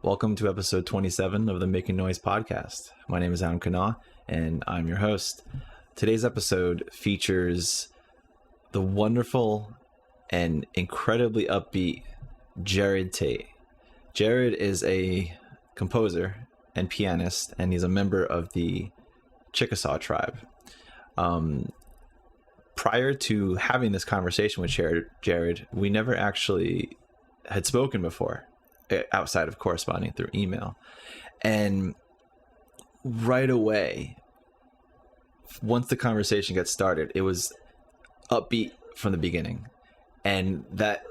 Welcome to episode 27 of the Making Noise podcast. My name is Adam Kanaa, and I'm your host. Today's episode features the wonderful and incredibly upbeat Jerod Tate. Jerod is a composer and pianist, and he's a member of the Chickasaw tribe. Prior to having this conversation with Jerod, we never actually had spoken before, outside of corresponding through email. And right away, once the conversation got started, it was upbeat from the beginning. And that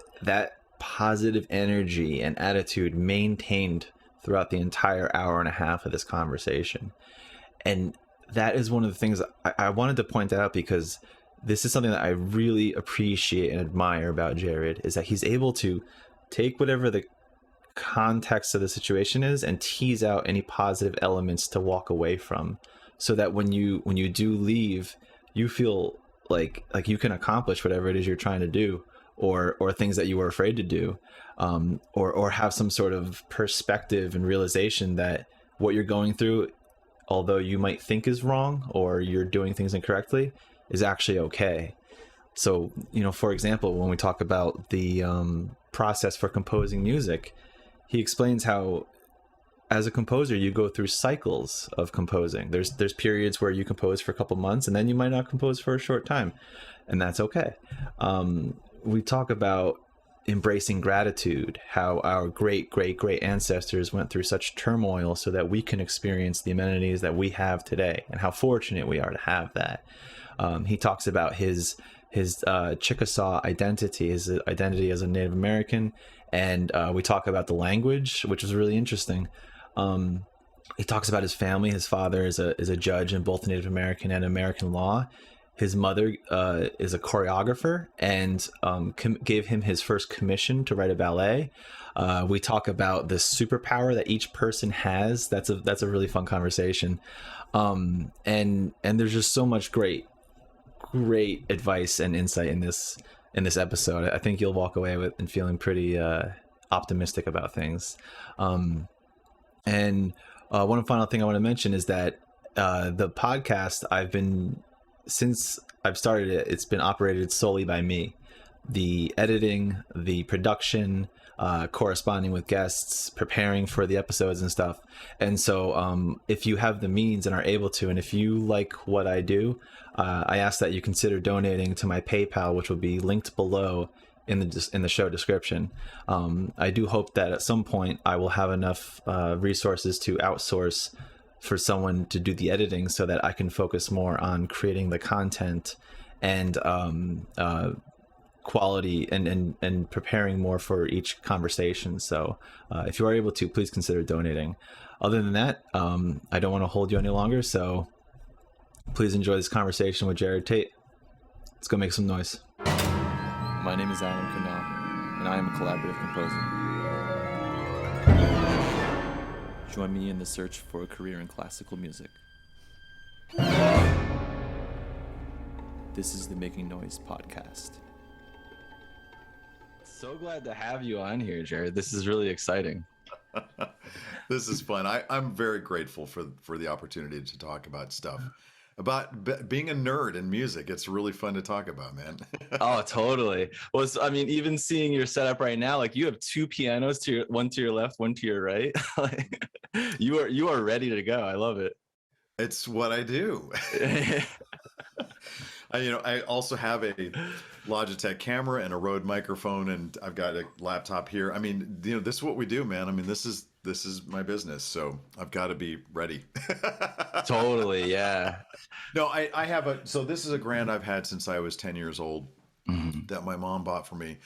positive energy and attitude maintained throughout the entire hour and a half of this conversation. And that is one of the things I wanted to point out, because this is something that I really appreciate and admire about Jerod, is that he's able to take whatever the context of the situation is and tease out any positive elements to walk away from, so that when you do leave, you feel like you can accomplish whatever it is you're trying to do, or things that you were afraid to do, or have some sort of perspective and realization that what you're going through, although you might think is wrong or you're doing things incorrectly, is actually okay. So, for example, when we talk about the process for composing music, he explains how, as a composer, you go through cycles of composing. There's periods where you compose for a couple months, and then you might not compose for a short time, and that's okay. We talk about embracing gratitude, how our great ancestors went through such turmoil so that we can experience the amenities that we have today, and how fortunate we are to have that. He talks about his Chickasaw identity, his identity as a Native American, and we talk about the language, which is really interesting. He talks about his family. His father is a judge in both Native American and American law. His mother is a choreographer and gave him his first commission to write a ballet. We talk about the superpower that each person has. That's a really fun conversation. And there's just so much great advice and insight in this episode. I think you'll walk away with and feeling pretty optimistic about things. And one final thing I want to mention is that the podcast, since I've started it, it's been operated solely by me. The editing, the production, corresponding with guests, preparing for the episodes and stuff. And so if you have the means and are able to, and if you like what I do, I ask that you consider donating to my PayPal, which will be linked below in the show description. I do hope that at some point I will have enough resources to outsource for someone to do the editing, so that I can focus more on creating the content and quality and preparing more for each conversation. So if you are able to, please consider donating. Other than that, I don't want to hold you any longer, so please enjoy this conversation with Jerod Tate. Let's go make some noise. My name is Adam Kanaa, and I am a collaborative composer. Join me in the search for a career in classical music. This is the Making Noise podcast. So glad to have you on here, Jerod. This is really exciting. This is fun. I'm very grateful for the opportunity to talk about stuff. About being a nerd in music. It's really fun to talk about, man. Oh, totally. Well, even seeing your setup right now, like you have two pianos, one to your left, one to your right. Like, you are ready to go. I love it. It's what I do. I also have a Logitech camera and a Rode microphone, and I've got a laptop here. This is what we do, man. This is my business, so I've got to be ready. Totally, yeah. No, I have so this is a grand I've had since I was 10 years old, that my mom bought for me.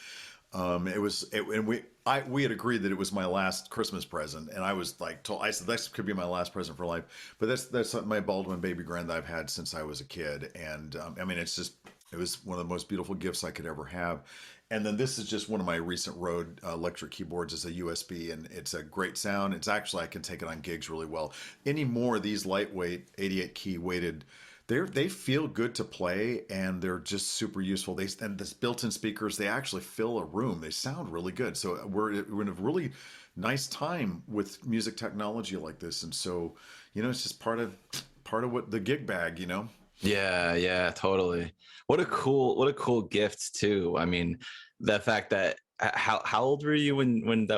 We had agreed that it was my last Christmas present, and I was like, I said this could be my last present for life. But that's my Baldwin baby grand that I've had since I was a kid, and it was one of the most beautiful gifts I could ever have. And then this is just one of my recent Rode electric keyboards. It's a USB, and it's a great sound. It's actually, I can take it on gigs really well. Any more of these lightweight 88 key weighted, they feel good to play, and they're just super useful. And this built-in speakers, they actually fill a room. They sound really good. So we're in a really nice time with music technology like this. And so, it's just part of what the gig bag. Yeah, yeah, totally. What a cool gift too. I mean, the fact that how old were you when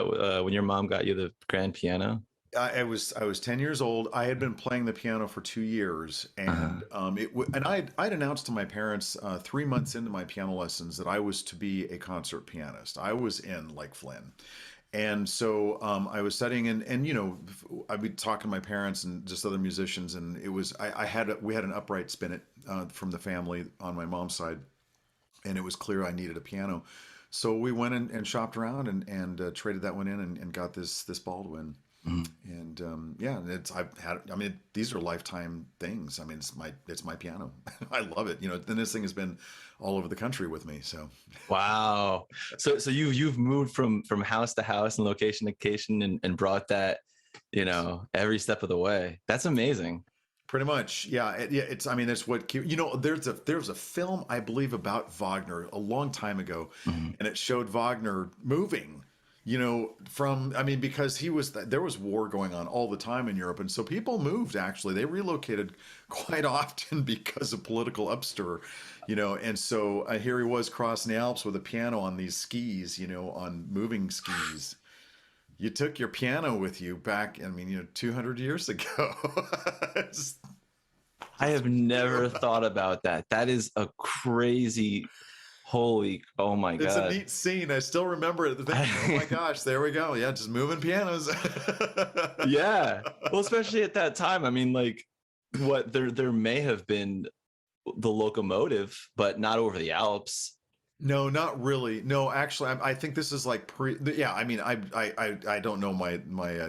your mom got you the grand piano? I was 10 years old. I had been playing the piano for 2 years, and I'd announced to my parents 3 months into my piano lessons that I was to be a concert pianist. I was in like Flynn. And so I was studying, and I'd be talking to my parents and just other musicians, and it was we had an upright spinet from the family on my mom's side, and it was clear I needed a piano. So we went and shopped around and traded that one in and got this Baldwin. Mhm. And yeah, and I mean, these are lifetime things. I mean, it's my piano. I love it. Then this thing has been all over the country with me. So Wow. So you've moved from house to house and location to location and brought that, every step of the way. That's amazing. pretty much, yeah, yeah. I mean, that's what there's a film I believe about Wagner a long time ago, Mhm. and it showed Wagner moving. Because there was war going on all the time in Europe, and so people moved. Actually, they relocated quite often because of political upstir, And so here he was crossing the Alps with a piano on these skis, on moving skis. You took your piano with you back, 200 years ago. It's I have never thought about that. That is a crazy, oh my it's a God. neat scene. I still remember it. Oh my gosh, there we go. Yeah, just moving pianos. Yeah. Well, especially at that time. I mean, like there may have been the locomotive, but not over the Alps. No, not really. No, actually, I think this is like Yeah, I mean, I don't know my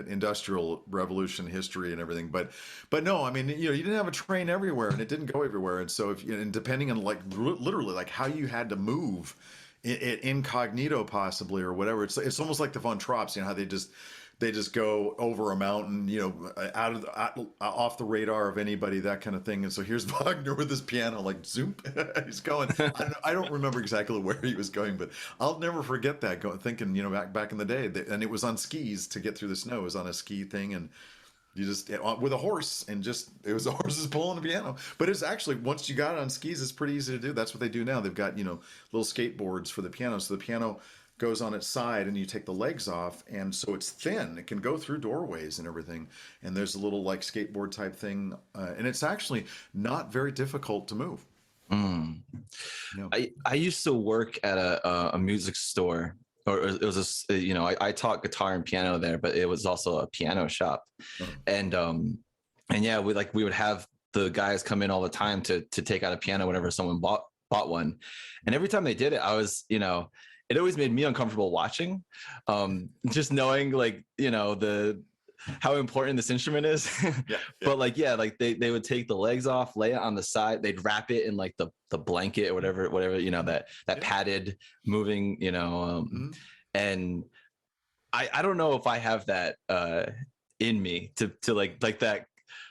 industrial revolution history and everything, but no, I mean, you didn't have a train everywhere, and it didn't go everywhere, and so and depending on like literally like how you had to move, it incognito possibly or whatever. It's almost like the Von Trapps, how they just go over a mountain, off the radar of anybody, that kind of thing. And so here's Wagner with his piano, like zoom, he's going. I don't remember exactly where he was going, but I'll never forget that. Thinking, back in the day, and it was on skis to get through the snow. It was on a ski thing, and you just with a horse, and it was the horses pulling the piano. But it's actually once you got it on skis, it's pretty easy to do. That's what they do now. They've got little skateboards for the piano, so the piano goes on its side and you take the legs off, and so it's thin, it can go through doorways and everything, and there's a little like skateboard type thing, and it's actually not very difficult to move. Mm. I used to work at a music store, or it was I taught guitar and piano there, but it was also a piano shop. Oh. And yeah, we would have the guys come in all the time to take out a piano whenever someone bought one, and every time they did it, I was it always made me uncomfortable watching, just knowing how important this instrument is. Yeah. But they would take the legs off, lay it on the side, they'd wrap it in like the blanket or whatever that padded moving, Mm-hmm. and I don't know if I have that in me to like that,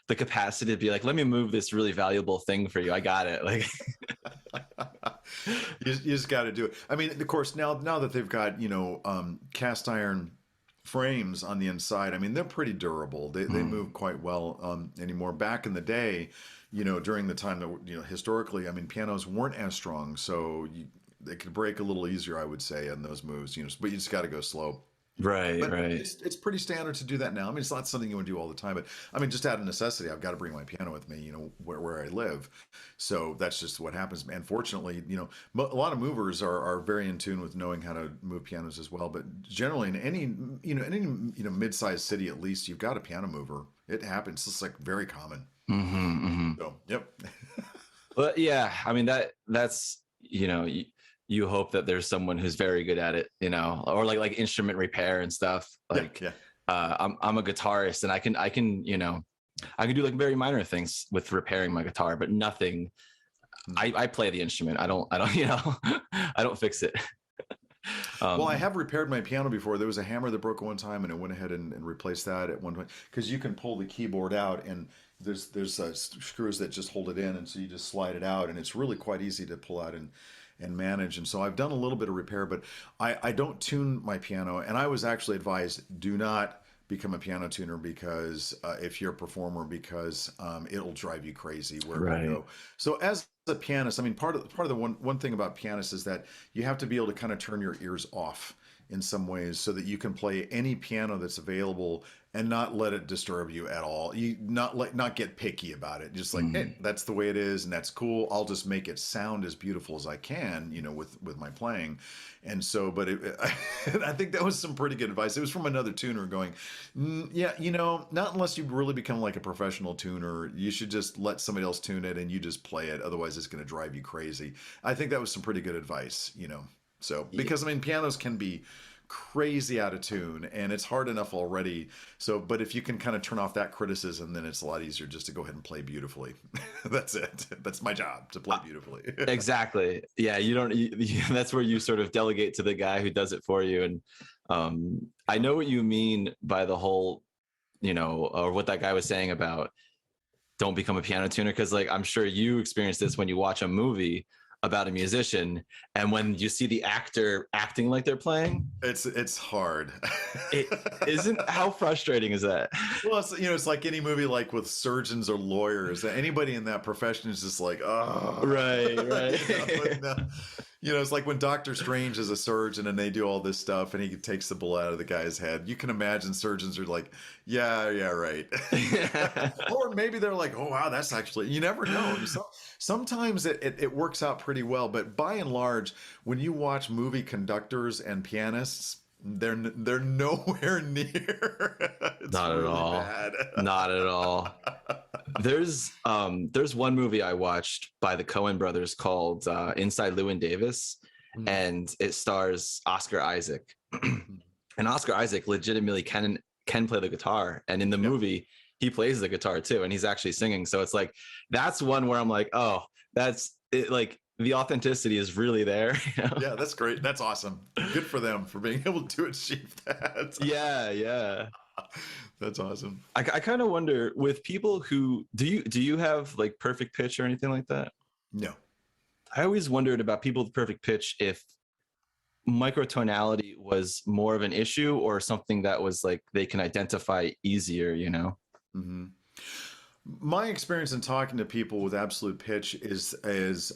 the capacity to be like, let me move this really valuable thing for you. I got it. Like you just got to do it. I mean, of course, now that they've got cast iron frames on the inside, I mean, they're pretty durable. They move quite well anymore. Back in the day, during the time that historically, I mean, pianos weren't as strong, so they could break a little easier, I would say, in those moves. But you just got to go slow. Right. It's pretty standard to do that now. I mean, it's not something you want to do all the time, but I mean, just out of necessity, I've got to bring my piano with me, where I live. So that's just what happens. And fortunately, a lot of movers are very in tune with knowing how to move pianos as well. But generally, in any mid-sized city, at least, you've got a piano mover. It happens. It's like very common. Mm-hmm, mm-hmm. So, yep. But yeah, I mean, that's you hope that there's someone who's very good at it, or like instrument repair and stuff. Like, yeah. I'm a guitarist, and I can do like very minor things with repairing my guitar, but nothing. I play the instrument. I don't I don't fix it. Well, I have repaired my piano before. There was a hammer that broke one time, and I went ahead and replaced that at one point, because you can pull the keyboard out, and there's screws that just hold it in, and so you just slide it out, and it's really quite easy to pull out. and manage. And so I've done a little bit of repair, but I don't tune my piano. And I was actually advised, do not become a piano tuner because if you're a performer, because it'll drive you crazy wherever you go. So as a pianist, I mean, part of the one thing about pianists is that you have to be able to kind of turn your ears off in some ways so that you can play any piano that's available and not let it disturb you at all. You not get picky about it. Just like, hey, that's the way it is and that's cool. I'll just make it sound as beautiful as I can, you know, with my playing. And so, but I think that was some pretty good advice. It was from another tuner going, yeah, you know, not unless you really become like a professional tuner, you should just let somebody else tune it and you just play it. Otherwise it's going to drive you crazy. I think that was some pretty good advice, you know. So, because I mean, pianos can be crazy out of tune and it's hard enough already. So, but if you can kind of turn off that criticism, then it's a lot easier just to go ahead and play beautifully. That's it. That's my job, to play beautifully. Exactly. Yeah. That's where you sort of delegate to the guy who does it for you. And I know what you mean by the whole, you know, or what that guy was saying about don't become a piano tuner. Cause like, I'm sure you experience this when you watch a movie about a musician and when you see the actor acting like they're playing, it's hard. It isn't. How frustrating is that? Well, it's, you know, it's like any movie, like with surgeons or lawyers, anybody in that profession is just like, oh, right. You know, it's like when Doctor Strange is a surgeon and they do all this stuff and he takes the bullet out of the guy's head. You can imagine surgeons are like, yeah, right. Or maybe they're like, oh, wow, that's actually, you never know. Sometimes it works out pretty well. But by and large, when you watch movie conductors and pianists, they're nowhere near. Not at all. Bad. Not at all. There's one movie I watched by the Coen brothers called Inside Llewyn Davis, and it stars Oscar Isaac. And Oscar Isaac legitimately can play the guitar, and in the movie he plays the guitar too, and he's actually singing. So it's like that's one where I'm like, oh, that's it. Like the authenticity is really there. You know? Yeah, that's great. That's awesome. Good for them for being able to achieve that. Yeah. That's awesome. I kind of wonder with people who do you have like perfect pitch or anything like that? No. I always wondered about people with perfect pitch if microtonality was more of an issue or something that was like they can identify easier, you know? Mm-hmm. My experience in talking to people with absolute pitch is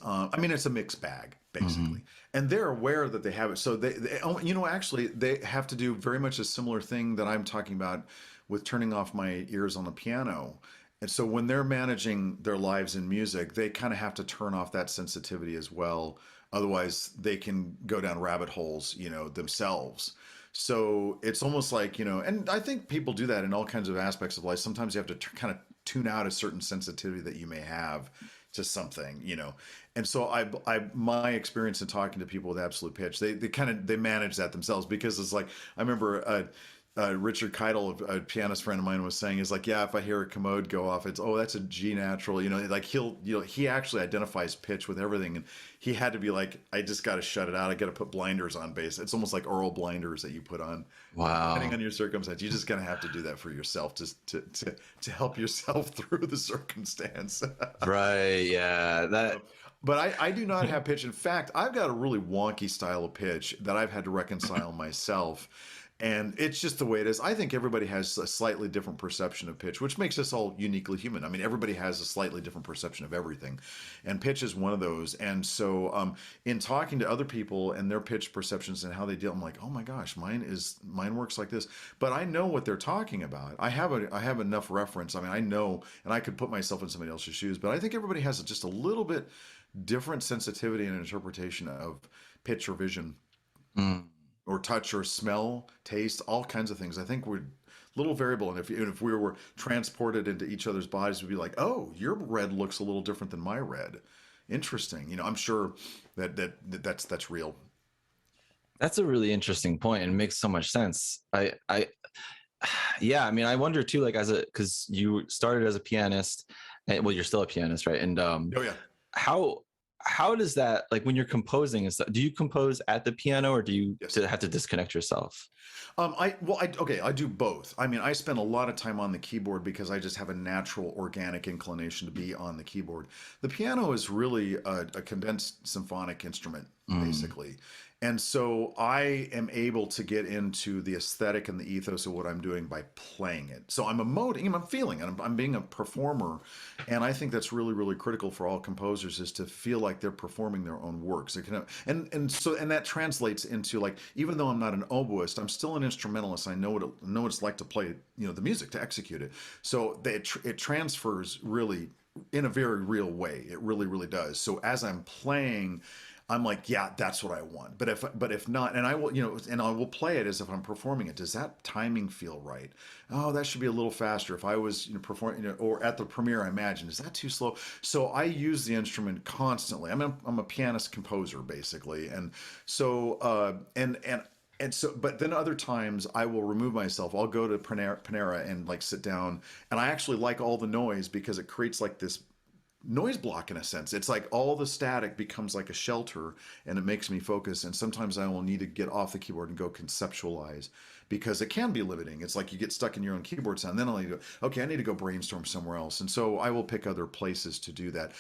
I mean, it's a mixed bag basically, and they're aware that they have it. So they you know, actually they have to do very much a similar thing that I'm talking about with turning off my ears on the piano. And so when they're managing their lives in music, they kind of have to turn off that sensitivity as well. Otherwise they can go down rabbit holes, you know, themselves. So it's almost like, you know, and I think people do that in all kinds of aspects of life. Sometimes you have to kind of tune out a certain sensitivity that you may have to something, you know. And so my experience in talking to people with absolute pitch, they manage that themselves, because it's like, I remember Richard Keitel, a pianist friend of mine, was saying, is like, yeah, if I hear a commode go off, it's, oh, that's a G natural, you know, like he actually identifies pitch with everything. And he had to be like, I just got to shut it out. I got to put blinders on bass. It's almost like oral blinders that you put on. Wow. Depending on your circumstance, you're just going to have to do that for yourself, just to help yourself through the circumstance. Right. Yeah. But I do not have pitch. In fact, I've got a really wonky style of pitch that I've had to reconcile myself. And it's just the way it is. I think everybody has a slightly different perception of pitch, which makes us all uniquely human. I mean, everybody has a slightly different perception of everything. And pitch is one of those. And so in talking to other people and their pitch perceptions and how they deal, I'm like, oh my gosh, mine works like this. But I know what they're talking about. I have enough reference. I mean, I know, and I could put myself in somebody else's shoes. But I think everybody has just a little bit different sensitivity and interpretation of pitch or vision. Or touch or smell, taste, all kinds of things. I think we're a little variable. And if we were transported into each other's bodies, we'd be like, oh, your red looks a little different than my red. Interesting. You know, I'm sure that's real. That's a really interesting point and makes so much sense. Yeah, I mean, I wonder too, like because you started as a pianist, and well, you're still a pianist, right? And oh yeah. How how does that, like when you're composing and stuff, do you compose at the piano or do you have to disconnect yourself? I do both. I mean, I spend a lot of time on the keyboard because I just have a natural organic inclination to be on the keyboard. The piano is really a condensed symphonic instrument, basically. And so I am able to get into the aesthetic and the ethos of what I'm doing by playing it. So I'm emoting, I'm feeling it, I'm being a performer. And I think that's really, really critical for all composers, is to feel like they're performing their own works. And that translates into, like, even though I'm not an oboist, I'm still an instrumentalist. I know what it's like to play, the music, to execute it. So it transfers really in a very real way. It really, really does. So as I'm playing, I'm like, yeah, that's what I want. But if not, and I will, and I will play it as if I'm performing it. Does that timing feel right? Oh, that should be a little faster. If I was performing, or at the premiere, I imagine, is that too slow? So I use the instrument constantly. I'm a pianist composer, basically, and so but then other times I will remove myself. I'll go to Panera and like sit down, and I actually like all the noise because it creates like this noise block in a sense. It's like all the static becomes like a shelter, and it makes me focus. And sometimes I will need to get off the keyboard and go conceptualize, because it can be limiting. It's like you get stuck in your own keyboard sound. Then I'll need to go, okay, I need to go brainstorm somewhere else. And so I will pick other places to do that.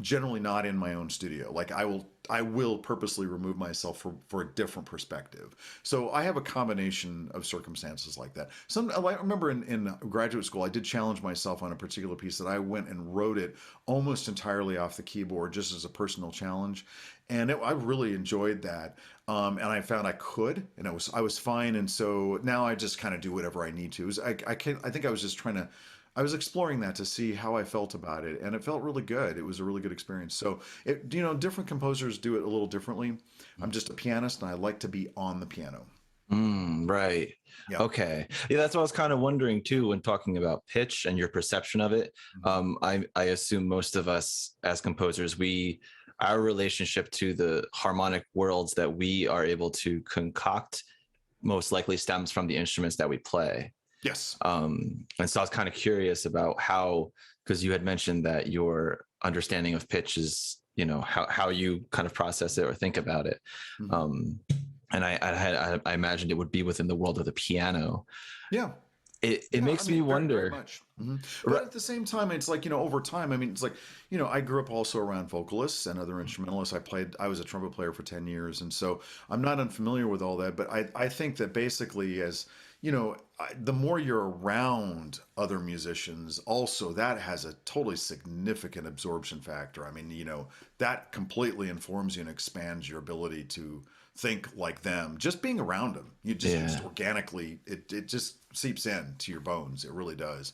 Generally not in my own studio. Like I will purposely remove myself for a different perspective. So I have a combination of circumstances like that. I remember in graduate school, I did challenge myself on a particular piece that I went and wrote it almost entirely off the keyboard, just as a personal challenge. And I really enjoyed that. And I found I could, and I was fine. And so now I just kind of do whatever I need to. I think I was just I was exploring that to see how I felt about it, and it felt really good. It was a really good experience. So, different composers do it a little differently. I'm just a pianist, and I like to be on the piano. Right. Yeah. Okay. Yeah, that's what I was kind of wondering too when talking about pitch and your perception of it. I assume most of us as composers, our relationship to the harmonic worlds that we are able to concoct most likely stems from the instruments that we play. Yes. And so I was kind of curious about how, because you had mentioned that your understanding of pitch is, how you kind of process it or think about it. And I imagined it would be within the world of the piano. Yeah. It makes me wonder. Very much. But at the same time, it's like, over time, I mean, it's like, I grew up also around vocalists and other instrumentalists. I was a trumpet player for 10 years. And so I'm not unfamiliar with all that. But I think that basically, as the more you're around other musicians, also that has a totally significant absorption factor. I mean, that completely informs you and expands your ability to think like them. Just being around them, just organically, it just seeps in to your bones. It really does.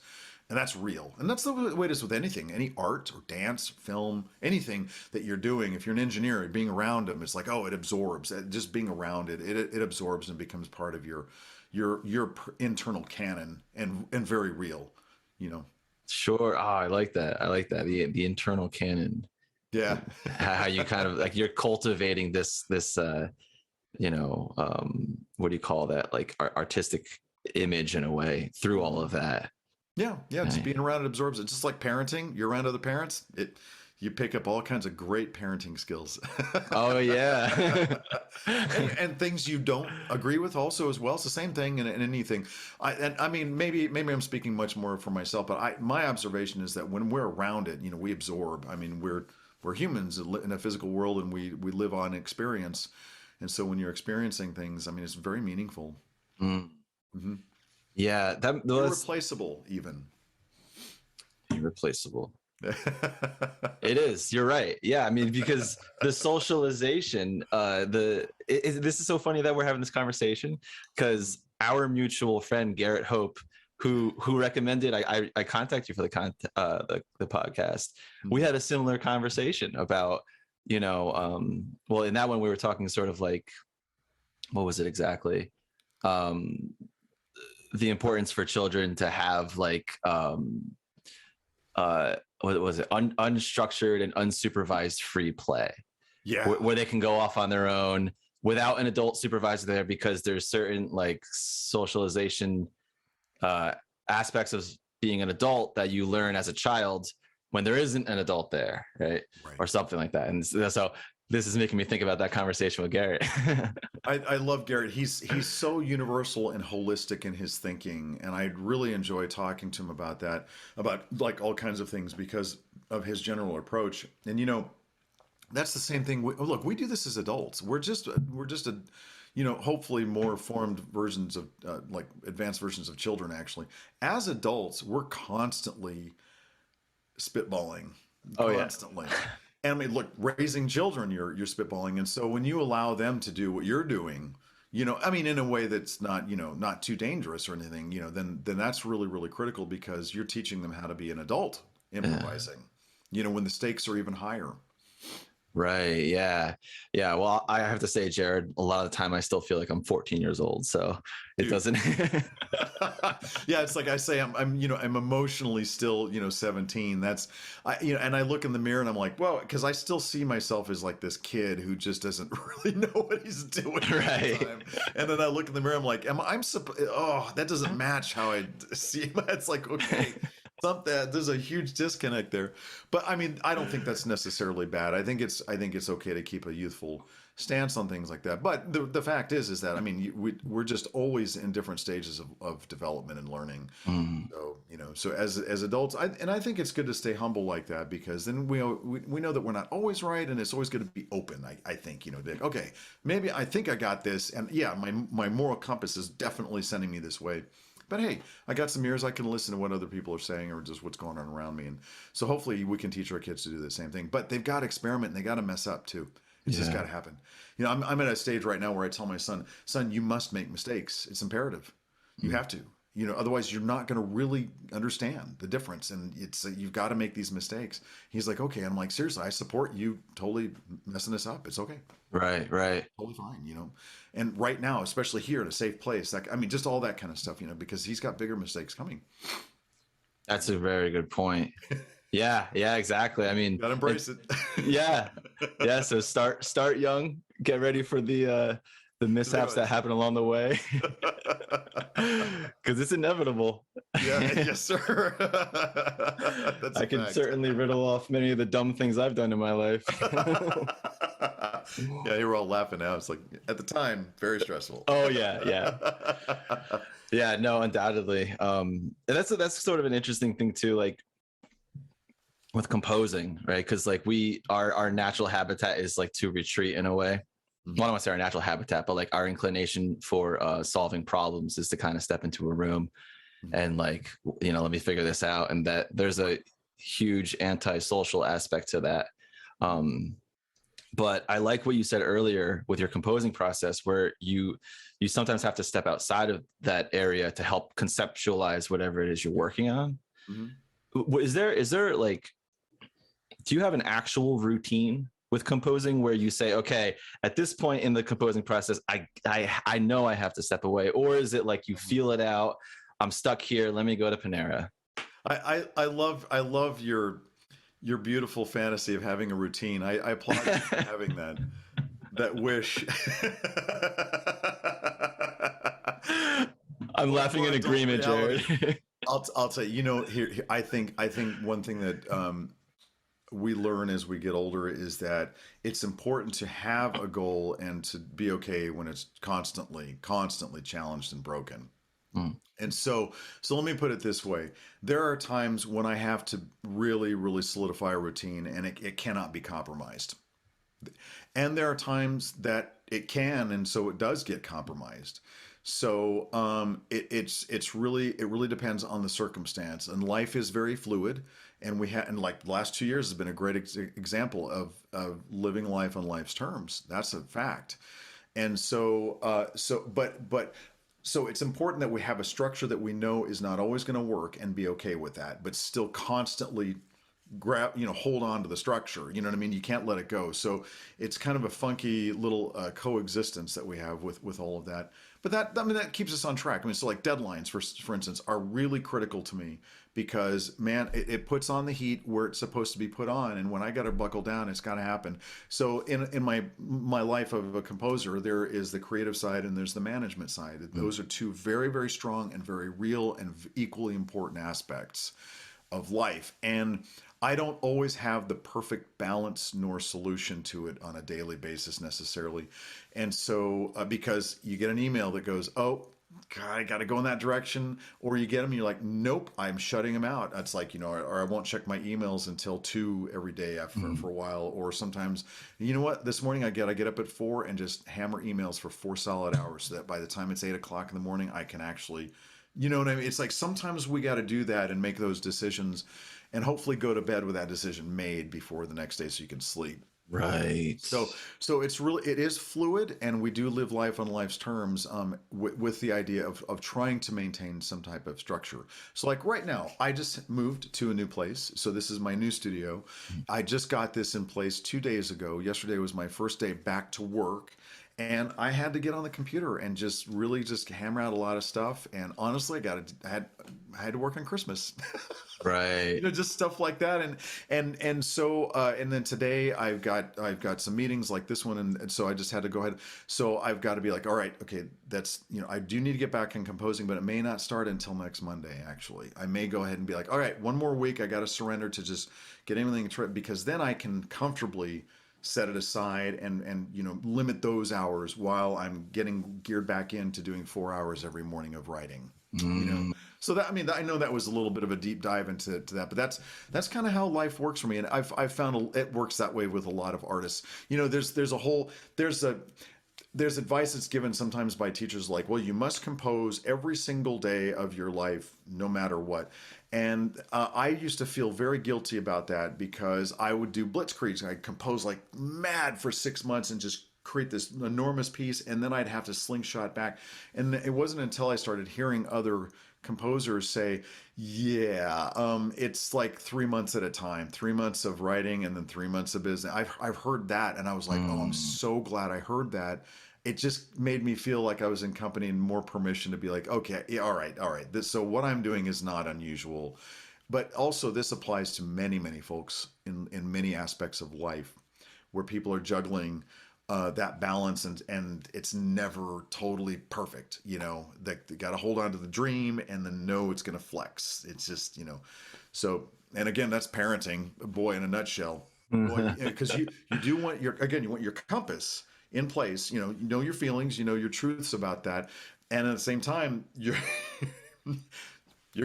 And that's real. And that's the way it is with anything, any art or dance, film, anything that you're doing. If you're an engineer, being around them, it's like, it absorbs. Just being around it absorbs and becomes part of your internal canon and very real, Sure. I like that. The internal canon. Yeah. How you kind of like, you're cultivating this what do you call that? Like artistic image in a way through all of that. Yeah. Just being around it absorbs it. Just like parenting, you're around other parents, you pick up all kinds of great parenting skills. Oh yeah. and things you don't agree with also as well. It's the same thing in anything. I mean, maybe I'm speaking much more for myself, but my observation is that when we're around it, we absorb. I mean, we're humans in a physical world, and we live on experience. And so when you're experiencing things, I mean, it's very meaningful. Yeah, that irreplaceable, even. Irreplaceable. It is. You're right. Yeah, I mean, because the socialization, this is so funny that we're having this conversation, because our mutual friend Garrett Hope, who recommended I contact you for the podcast. We had a similar conversation about, well, in that one we were talking sort of like, what was it exactly? The importance for children to have like what was it? Unstructured and unsupervised free play. Yeah. Where they can go off on their own without an adult supervisor there, because there's certain like socialization aspects of being an adult that you learn as a child when there isn't an adult there, right? Or something like that. And so this is making me think about that conversation with Garrett. I love Garrett. He's so universal and holistic in his thinking, and I really enjoy talking to him about that, about like all kinds of things because of his general approach. And you know, that's the same thing. Look, we do this as adults. We're just a, you know, hopefully more formed versions of like advanced versions of children. Actually, as adults, we're constantly spitballing, constantly. And I mean, look, raising children, you're spitballing, and so when you allow them to do what you're doing, you know, I mean, in a way that's not, you know, not too dangerous or anything, you know, then that's really, really critical because you're teaching them how to be an adult improvising, you know, when the stakes are even higher. Right. Yeah. Yeah. Well, I have to say, Jerod, a lot of the time I still feel like I'm 14 years old. So it doesn't. Yeah. It's like I say, I'm, you know, I'm emotionally still, you know, 17. You know, and I look in the mirror and I'm like, well, because I still see myself as like this kid who just doesn't really know what he's doing. Right. Time. And then I look in the mirror, I'm like, that doesn't match how I see him. It's like, okay. There's a huge disconnect there, but I mean, I don't think that's necessarily bad. I think it's okay to keep a youthful stance on things like that. But the fact is that I mean, we're just always in different stages of development and learning. So you know, so as adults, I think it's good to stay humble like that because then we know that we're not always right, and it's always good to be open. I think, you know, that, okay, maybe I think I got this, and yeah, my moral compass is definitely sending me this way. But hey, I got some ears. I can listen to what other people are saying or just what's going on around me. And so hopefully we can teach our kids to do the same thing. But they've got to experiment and they got to mess up too. It's just got to happen. You know, I'm at a stage right now where I tell my son, you must make mistakes. It's imperative. You have to. You know, otherwise you're not going to really understand the difference. And you've got to make these mistakes. He's like, okay. I'm like, seriously, I support you totally messing this up. It's okay. Right. Totally fine, you know. And right now, especially here in a safe place, like, I mean, just all that kind of stuff, you know, because he's got bigger mistakes coming. That's a very good point. Yeah, exactly. I mean, gotta embrace it. Yeah. So start young, get ready for the mishaps that happen along the way. Because it's inevitable. Yeah, yes, sir. I can certainly riddle off many of the dumb things I've done in my life. Yeah, you were all laughing now. It's like at the time, very stressful. Oh yeah. Yeah, no, undoubtedly. And that's sort of an interesting thing too, like with composing, right? Because like our natural habitat is like to retreat in a way. Well, I don't want to say our natural habitat, but like our inclination for solving problems is to kind of step into a room and like, you know, let me figure this out. And that there's a huge antisocial aspect to that. But I like what you said earlier with your composing process, where you sometimes have to step outside of that area to help conceptualize whatever it is you're working on. Is there like, do you have an actual routine with composing where you say, okay, at this point in the composing process, I know I have to step away? Or is it like you feel it out, I'm stuck here, let me go to Panera? I love your beautiful fantasy of having a routine. I applaud you for having that wish. I'm laughing in agreement, Jerod. I'll tell you, you know, here I think one thing that we learn as we get older is that it's important to have a goal and to be okay when it's constantly challenged and broken. And so let me put it this way. There are times when I have to really, really solidify a routine and it cannot be compromised. And there are times that it can, and so it does get compromised. So it really depends on the circumstance, and life is very fluid. And like the last 2 years has been a great example of living life on life's terms. That's a fact. And so so it's important that we have a structure that we know is not always going to work and be okay with that, but still constantly hold on to the structure. You know what I mean? You can't let it go. So it's kind of a funky little coexistence that we have with all of that. But that keeps us on track. I mean, so like deadlines, for instance, are really critical to me because, man, it puts on the heat where it's supposed to be put on. And when I got to buckle down, it's got to happen. So in my life of a composer, there is the creative side and there's the management side. Those are two very, very strong and very real and equally important aspects. of life. And I don't always have the perfect balance nor solution to it on a daily basis necessarily. And so, because you get an email that goes, oh, God, I got to go in that direction, or you get them and you're like, nope, I'm shutting them out. It's like, you know, or I won't check my emails until 2 every day for a while. Or sometimes, you know what, this morning I get up at 4 and just hammer emails for 4 solid hours, so that by the time it's 8 o'clock in the morning, I can actually, you know what I mean? It's like sometimes we got to do that and make those decisions, and hopefully go to bed with that decision made before the next day so you can sleep. Right. So it is fluid, and we do live life on life's terms, with the idea of trying to maintain some type of structure. So like right now, I just moved to a new place. So this is my new studio. I just got this in place 2 days ago. Yesterday was my first day back to work. And I had to get on the computer and just really just hammer out a lot of stuff. And honestly, I had to work on Christmas, Right. you know, just stuff like that. And so and then today I've got some meetings like this one, and so I just had to go ahead. So I've got to be like, all right, okay, that's, you know, I do need to get back in composing, but it may not start until next Monday. Actually, I may go ahead and be like, all right, one more week. I got to surrender to just get everything, because then I can comfortably set it aside and you know, limit those hours while I'm getting geared back into doing 4 hours every morning of writing. You know, so that, I mean, I know that was a little bit of a deep dive into that, but that's kind of how life works for me, and I've found it works that way with a lot of artists. You know, there's advice that's given sometimes by teachers like, well, you must compose every single day of your life, no matter what. And I used to feel very guilty about that, because I would do blitzkriegs. I'd compose like mad for 6 months and just create this enormous piece, and then I'd have to slingshot back. And it wasn't until I started hearing other composers say, yeah, it's like 3 months at a time, 3 months of writing and then 3 months of business. I've heard that, and I was like, oh, I'm so glad I heard that. It just made me feel like I was in company and more permission to be like, okay, yeah, all right. So what I'm doing is not unusual. But also this applies to many, many folks in many aspects of life, where people are juggling that balance, and it's never totally perfect. You know, they got to hold on to the dream and then know it's going to flex. It's just, you know, so, and again, that's parenting, boy, in a nutshell. Because you do want you want your compass in place, you know your feelings, you know your truths about that, and at the same time, your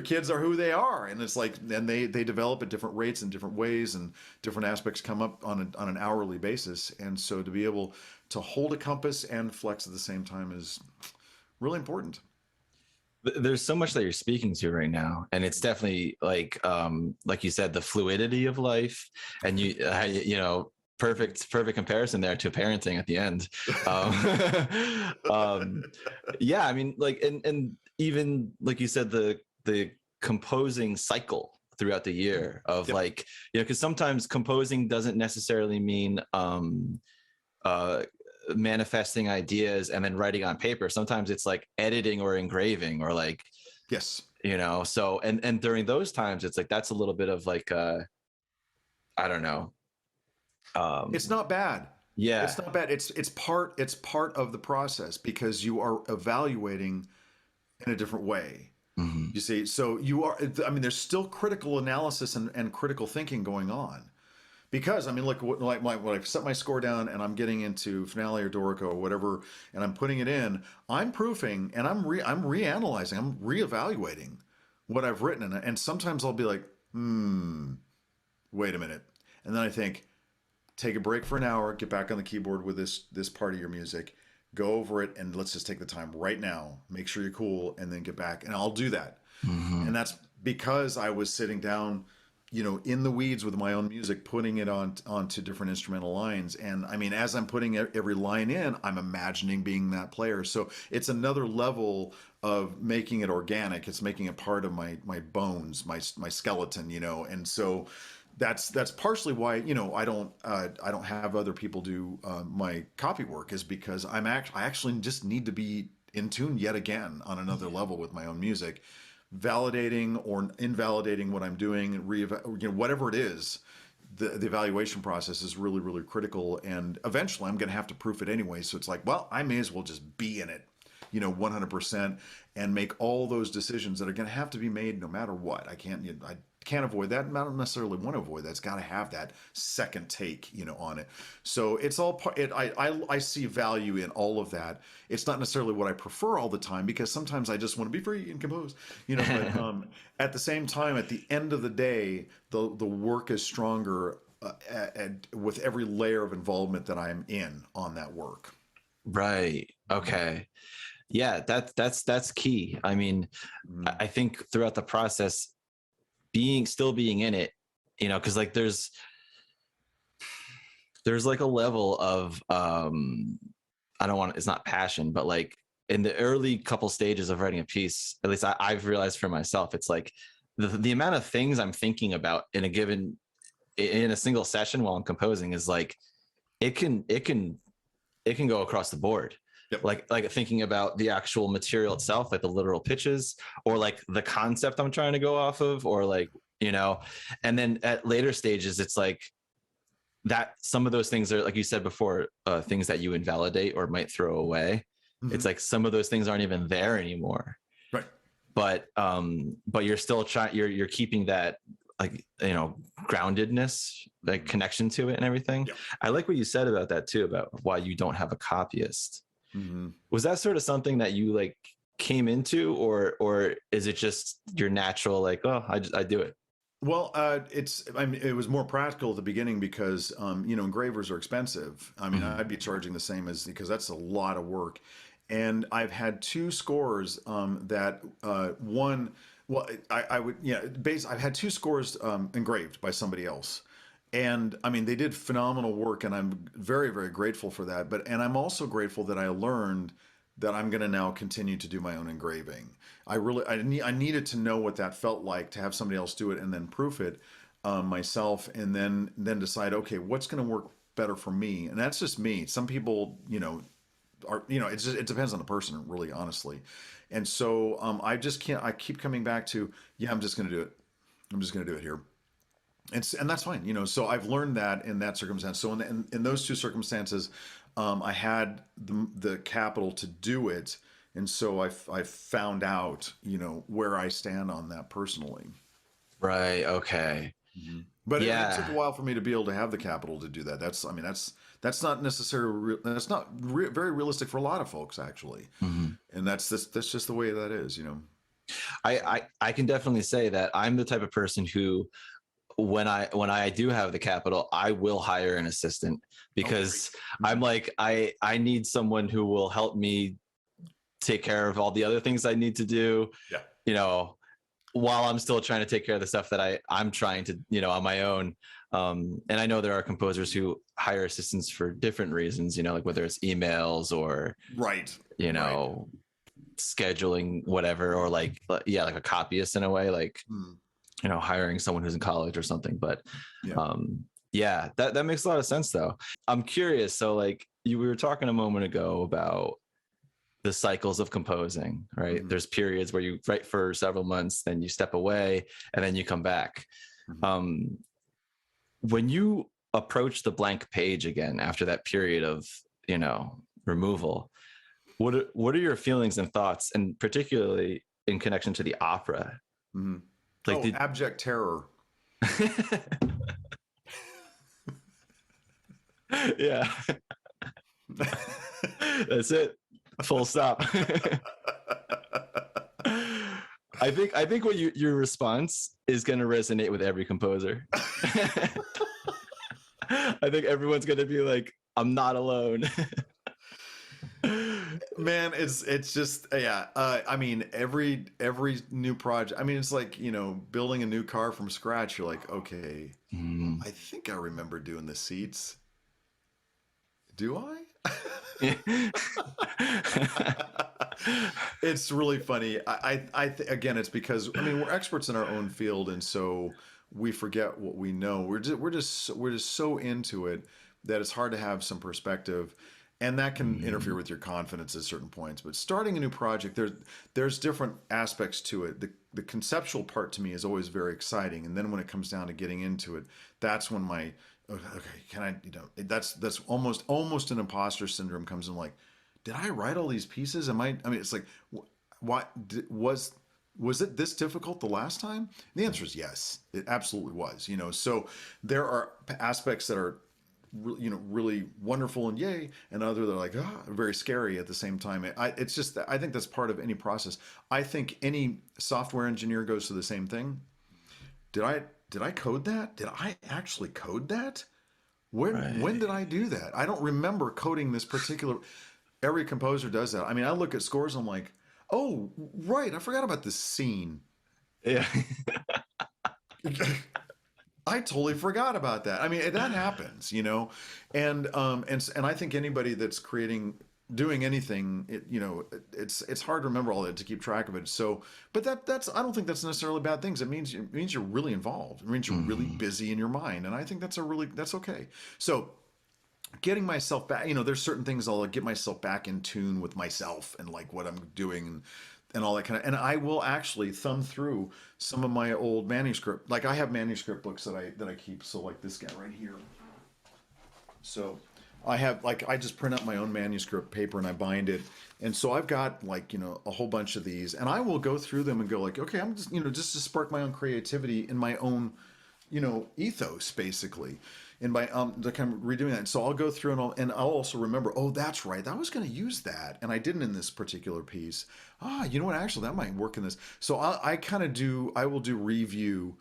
kids are who they are, and it's like, and they develop at different rates in different ways, and different aspects come up on an hourly basis, and so to be able to hold a compass and flex at the same time is really important. There's so much that you're speaking to right now, and it's definitely like you said, the fluidity of life, and you know, perfect comparison there to parenting at the end. Yeah, I mean, like, and even like you said, the composing cycle throughout the year of Yep. like, you know, because sometimes composing doesn't necessarily mean manifesting ideas and then writing on paper. Sometimes it's like editing or engraving, or like, Yes. you know, so and during those times it's like, that's a little bit of like I don't know, It's not bad. yeah, It's not bad. It's part of the process, because you are evaluating in a different way. Mhm. You see, so you are, I mean, there's still critical analysis and critical thinking going on, because I mean, look, when I set my score down and I'm getting into Finale or Dorico or whatever, and I'm putting it in, I'm proofing, and I'm reanalyzing, I'm reevaluating what I've written, and sometimes I'll be like, wait a minute, and then I think, take a break for an hour, get back on the keyboard with this part of your music, go over it, and let's just take the time right now, make sure you're cool, and then get back. And I'll do that. And that's because I was sitting down, you know, in the weeds with my own music, putting it onto different instrumental lines. And I mean, as I'm putting every line in, I'm imagining being that player. So it's another level of making it organic. It's making it part of my bones, my skeleton, you know. And so that's partially why, you know, I don't have other people do my copy work, is because I actually just need to be in tune yet again on another level with my own music, validating or invalidating what I'm doing, you know, whatever it is. The evaluation process is really, really critical, and eventually I'm going to have to proof it anyway. So it's like, well, I may as well just be in it, 100% and make all those decisions that are going to have to be made no matter what. I can't avoid that. I don't necessarily want to avoid that. It's got to have that second take, on it. So it's all part. I see value in all of that. It's not necessarily what I prefer all the time, because sometimes I just want to be free and compose, But at the same time, at the end of the day, the work is stronger with every layer of involvement that I'm in on that work. Right. Okay. Yeah, that's key. I mean, I think throughout the process, still being in it, because like there's like a level of it's not passion, but like in the early couple stages of writing a piece, at least I've realized for myself, it's like the amount of things I'm thinking about in a single session while I'm composing is like it can go across the board. Yep. Like thinking about the actual material itself, like the literal pitches, or like the concept I'm trying to go off of, or like, and then at later stages, it's like that some of those things are, like you said before, things that you invalidate or might throw away. Mm-hmm. It's like some of those things aren't even there anymore. Right. But you're still you're keeping that, like, groundedness, like connection to it and everything. Yeah. I like what you said about that too, about why you don't have a copyist. Mm-hmm. Was that sort of something that you like came into, or is it just your natural, like, oh, I do it? Well, it was more practical at the beginning because, engravers are expensive. I mean, I'd be charging the same because that's a lot of work. And I've had two scores I've had two scores engraved by somebody else. And I mean, they did phenomenal work, and I'm very, very grateful for that. And I'm also grateful that I learned that I'm going to now continue to do my own engraving. I needed to know what that felt like to have somebody else do it and then proof it myself, and then decide, okay, what's going to work better for me. And that's just me. Some people, it depends on the person, really, honestly. And so I keep coming back to, I'm just going to do it. I'm just going to do it here. And that's fine, so I've learned that in that circumstance. So in those two circumstances, I had the capital to do it, and so I found out, where I stand on that personally. Right. Okay. Mm-hmm. But it took a while for me to be able to have the capital to do that. That's not necessarily very realistic for a lot of folks, actually. Mm-hmm. And that's just the way that is, I can definitely say that I'm the type of person who, when I do have the capital, I will hire an assistant, because I'm like, I need someone who will help me take care of all the other things I need to do, while I'm still trying to take care of the stuff that I'm trying to, on my own. And I know there are composers who hire assistants for different reasons, like whether it's emails or, scheduling, whatever, or like a copyist in a way, like, hiring someone who's in college or something. But that makes a lot of sense though. I'm curious. So like we were talking a moment ago about the cycles of composing, right? Mm-hmm. There's periods where you write for several months, then you step away, and then you come back. Mm-hmm. When you approach the blank page again after that period of, removal, what are your feelings and thoughts, and particularly in connection to the opera? Mm-hmm. Like abject terror. Yeah. That's it. Full stop. I think what your response is going to resonate with every composer. I think everyone's going to be like, I'm not alone. Man, it's just I mean, every new project, I mean, it's like, building a new car from scratch. You're like, okay, I think I remember doing the seats. Do I? It's really funny. Again, it's because, I mean, we're experts in our own field, and so we forget what we know. We're just so into it that it's hard to have some perspective. And that can interfere with your confidence at certain points. But starting a new project, there's different aspects to it. The conceptual part to me is always very exciting. And then when it comes down to getting into it, that's when my, okay, can I, that's almost an imposter syndrome comes in, like, did I write all these pieces? I mean, it's like, why was it this difficult the last time? The answer is yes, it absolutely was. So there are aspects that are, really wonderful and yay, and other that are like very scary at the same time. It's just, I think that's part of any process. I think any software engineer goes through the same thing. Did I code that? Did I actually code that? When did I do that? I don't remember coding this particular. Every composer does that. I mean, I look at scores, I'm like, oh, right, I forgot about this scene. Yeah. I totally forgot about that. I mean, that happens, and I think anybody that's doing anything, it's hard to remember all that, to keep track of it. So, but that's I don't think that's necessarily bad things. It means you're really involved. It means you're really busy in your mind, and I think that's okay. So, getting myself back, there's certain things I'll get myself back in tune with myself and like what I'm doing and all that kind of, and I will actually thumb through some of my old manuscript. Like I have manuscript books that I keep. So like this guy right here. So I have, like, I just print out my own manuscript paper and I bind it. And so I've got like, a whole bunch of these, and I will go through them and go like, okay, I'm just, just to spark my own creativity in my own, ethos basically. In my like I'm redoing that. And so I'll go through and I'll also remember, oh, that's right, I was going to use that and I didn't in this particular piece. You know what, actually that might work in this. So I will do review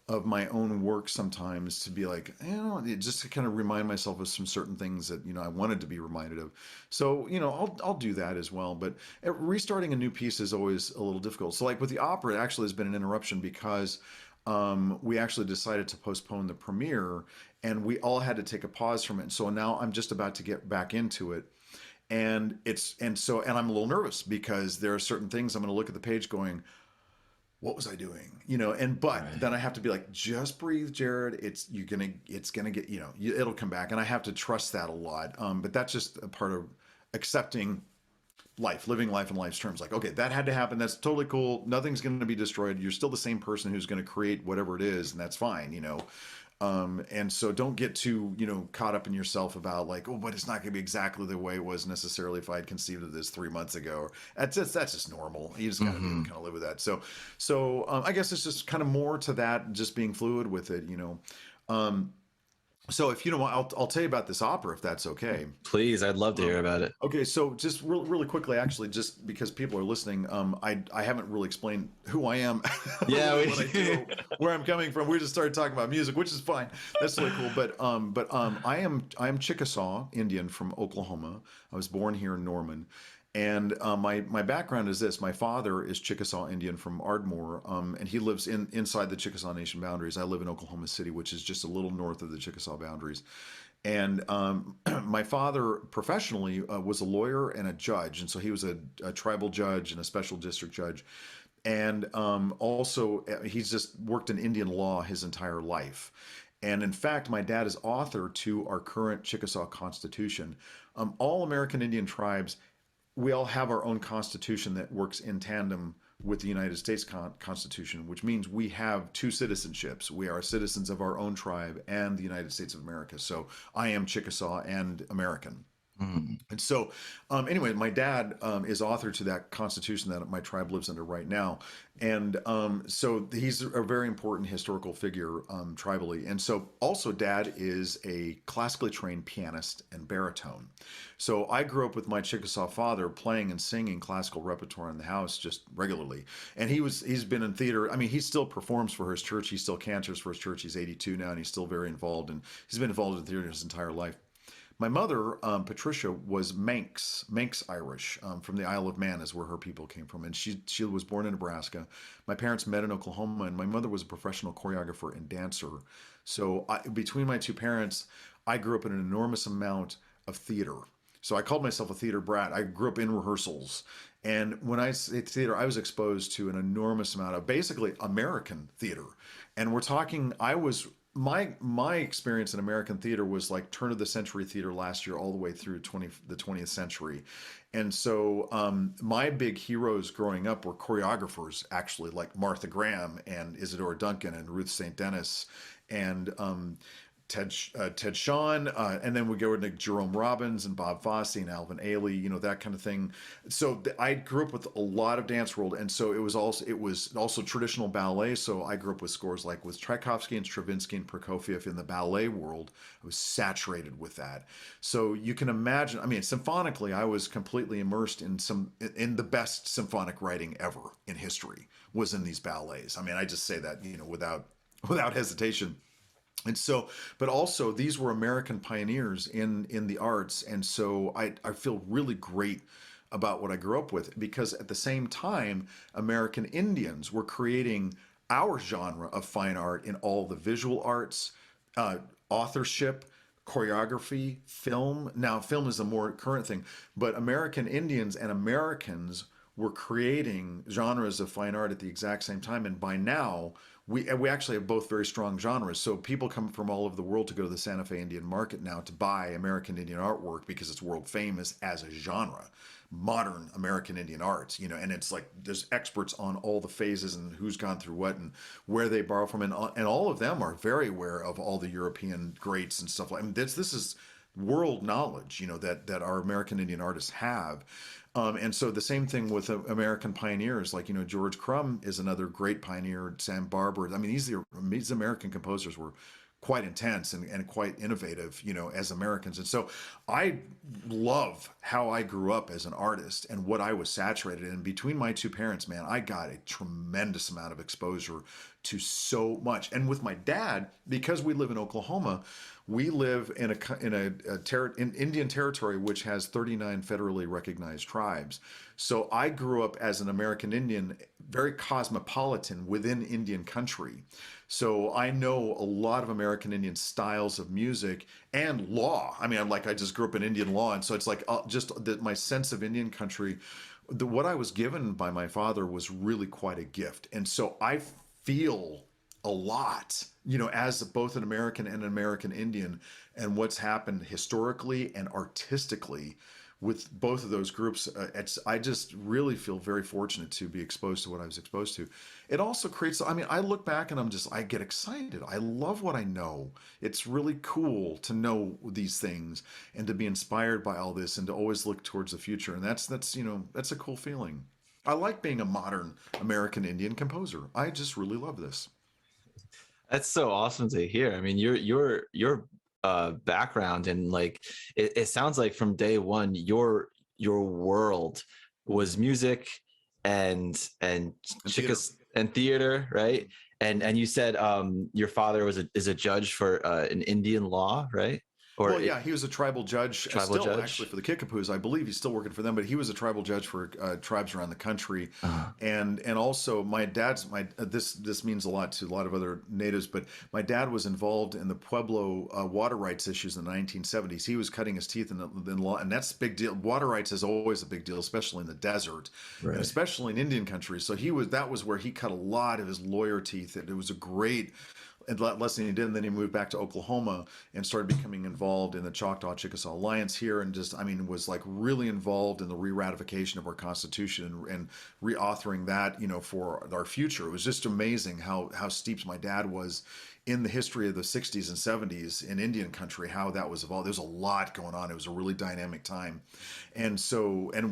of my own work sometimes to be like, just to kind of remind myself of some certain things that, I wanted to be reminded of. So, I'll do that as well. But restarting a new piece is always a little difficult. So like with the opera, it actually has been an interruption because we actually decided to postpone the premiere and we all had to take a pause from it. And so now I'm just about to get back into it. And I'm a little nervous because there are certain things I'm going to look at the page going, what was I doing? Then I have to be like, just breathe, Jerod. It's gonna get, it'll come back. And I have to trust that a lot. But that's just a part of accepting life, living life in life's terms. Like, okay, that had to happen. That's totally cool. Nothing's going to be destroyed. You're still the same person who's going to create whatever it is. And that's fine, and so don't get too, caught up in yourself about like, oh, but it's not going to be exactly the way it was necessarily if I had conceived of this 3 months ago. That's just normal. You just got to kind of live with that. So I guess it's just kind of more to that, just being fluid with it, So if you don't want, I'll tell you about this opera if that's okay. Please, I'd love to hear about it. Okay, so just really quickly, actually, just because people are listening, I haven't really explained who I am. Yeah, what I do, where I'm coming from. We just started talking about music, which is fine. That's really cool. But I am Chickasaw Indian from Oklahoma. I was born here in Norman. And my background is this. My father is Chickasaw Indian from Ardmore, and he lives inside the Chickasaw Nation boundaries. I live in Oklahoma City, which is just a little north of the Chickasaw boundaries. And my father professionally was a lawyer and a judge. And so he was a tribal judge and a special district judge. And also, he's just worked in Indian law his entire life. And in fact, my dad is author to our current Chickasaw Constitution. All American Indian tribes, we all have our own constitution that works in tandem with the United States Constitution, which means we have two citizenships. We are citizens of our own tribe and the United States of America. So I am Chickasaw and American. And so, anyway, my dad is author to that constitution that my tribe lives under right now. And so he's a very important historical figure tribally. And so also dad is a classically trained pianist and baritone. So I grew up with my Chickasaw father playing and singing classical repertoire in the house just regularly. And he's been in theater. I mean, he still performs for his church. He still cantors for his church. He's 82 now, and he's still very involved. And he's been involved in theater his entire life. My mother, Patricia, was Manx Irish, from the Isle of Man is where her people came from. And she was born in Nebraska. My parents met in Oklahoma, and my mother was a professional choreographer and dancer. So between my two parents, I grew up in an enormous amount of theater. So I called myself a theater brat. I grew up in rehearsals. And when I say theater, I was exposed to an enormous amount of basically American theater. And we're talking, my experience in American theater was like turn of the century theater last year all the way through the 20th century. And so my big heroes growing up were choreographers, actually, like Martha Graham and Isadora Duncan and Ruth St. Dennis and Ted Shawn, and then we go into Jerome Robbins and Bob Fosse and Alvin Ailey, that kind of thing. So I grew up with a lot of dance world, and so it was also traditional ballet. So I grew up with scores like with Tchaikovsky and Stravinsky and Prokofiev in the ballet world. I was saturated with that. So you can imagine. I mean, symphonically, I was completely immersed in the best symphonic writing ever in history was in these ballets. I mean, I just say that without hesitation. And so, but also these were American pioneers in the arts. And so I feel really great about what I grew up with, because at the same time, American Indians were creating our genre of fine art in all the visual arts, authorship, choreography, film. Now, film is a more current thing, but American Indians and Americans were creating genres of fine art at the exact same time. And by now, we actually have both very strong genres. So people come from all over the world to go to the Santa Fe Indian Market now to buy American Indian artwork because it's world famous as a genre, modern American Indian art, and it's like there's experts on all the phases and who's gone through what and where they borrow from. And all of them are very aware of all the European greats and stuff like. I mean, this is world knowledge, that our American Indian artists have. And so the same thing with American pioneers, like, George Crumb is another great pioneer, Sam Barber. I mean, these American composers were quite intense and quite innovative, as Americans. And so I love how I grew up as an artist and what I was saturated in. Between my two parents, man, I got a tremendous amount of exposure to so much. And with my dad, because we live in Oklahoma, we live in in Indian territory, which has 39 federally recognized tribes. So I grew up as an American Indian, very cosmopolitan within Indian country. So I know a lot of American Indian styles of music and law. I mean, I just grew up in Indian law. And so it's like my sense of Indian country, what I was given by my father was really quite a gift. And so I feel a lot, as both an American and an American Indian, and what's happened historically and artistically with both of those groups. I just really feel very fortunate to be exposed to what I was exposed to. It also creates, I look back and I get excited. I love what I know. It's really cool to know these things and to be inspired by all this and to always look towards the future. And that's a cool feeling. I like being a modern American Indian composer. I just really love this. That's so awesome to hear. I mean, your background and it sounds like from day one, your world was music and theater, right? And you said your father is a judge for an Indian law, right? He was a tribal judge, actually for the Kickapoos. I believe he's still working for them, but he was a tribal judge for tribes around the country. Uh-huh. And also my dad's this means a lot to a lot of other natives, but my dad was involved in the Pueblo water rights issues in the 1970s. He was cutting his teeth in law, and that's a big deal. Water rights is always a big deal, especially in the desert, right, and especially in Indian country. So that was where he cut a lot of his lawyer teeth. It was a great lesson he did, and then he moved back to Oklahoma and started becoming involved in the Choctaw-Chickasaw Alliance here, and was really involved in the re-ratification of our Constitution and reauthoring that, for our future. It was just amazing how steeped my dad was in the history of the 60s and 70s in Indian country, how that was evolved. There's a lot going on. It was a really dynamic time. And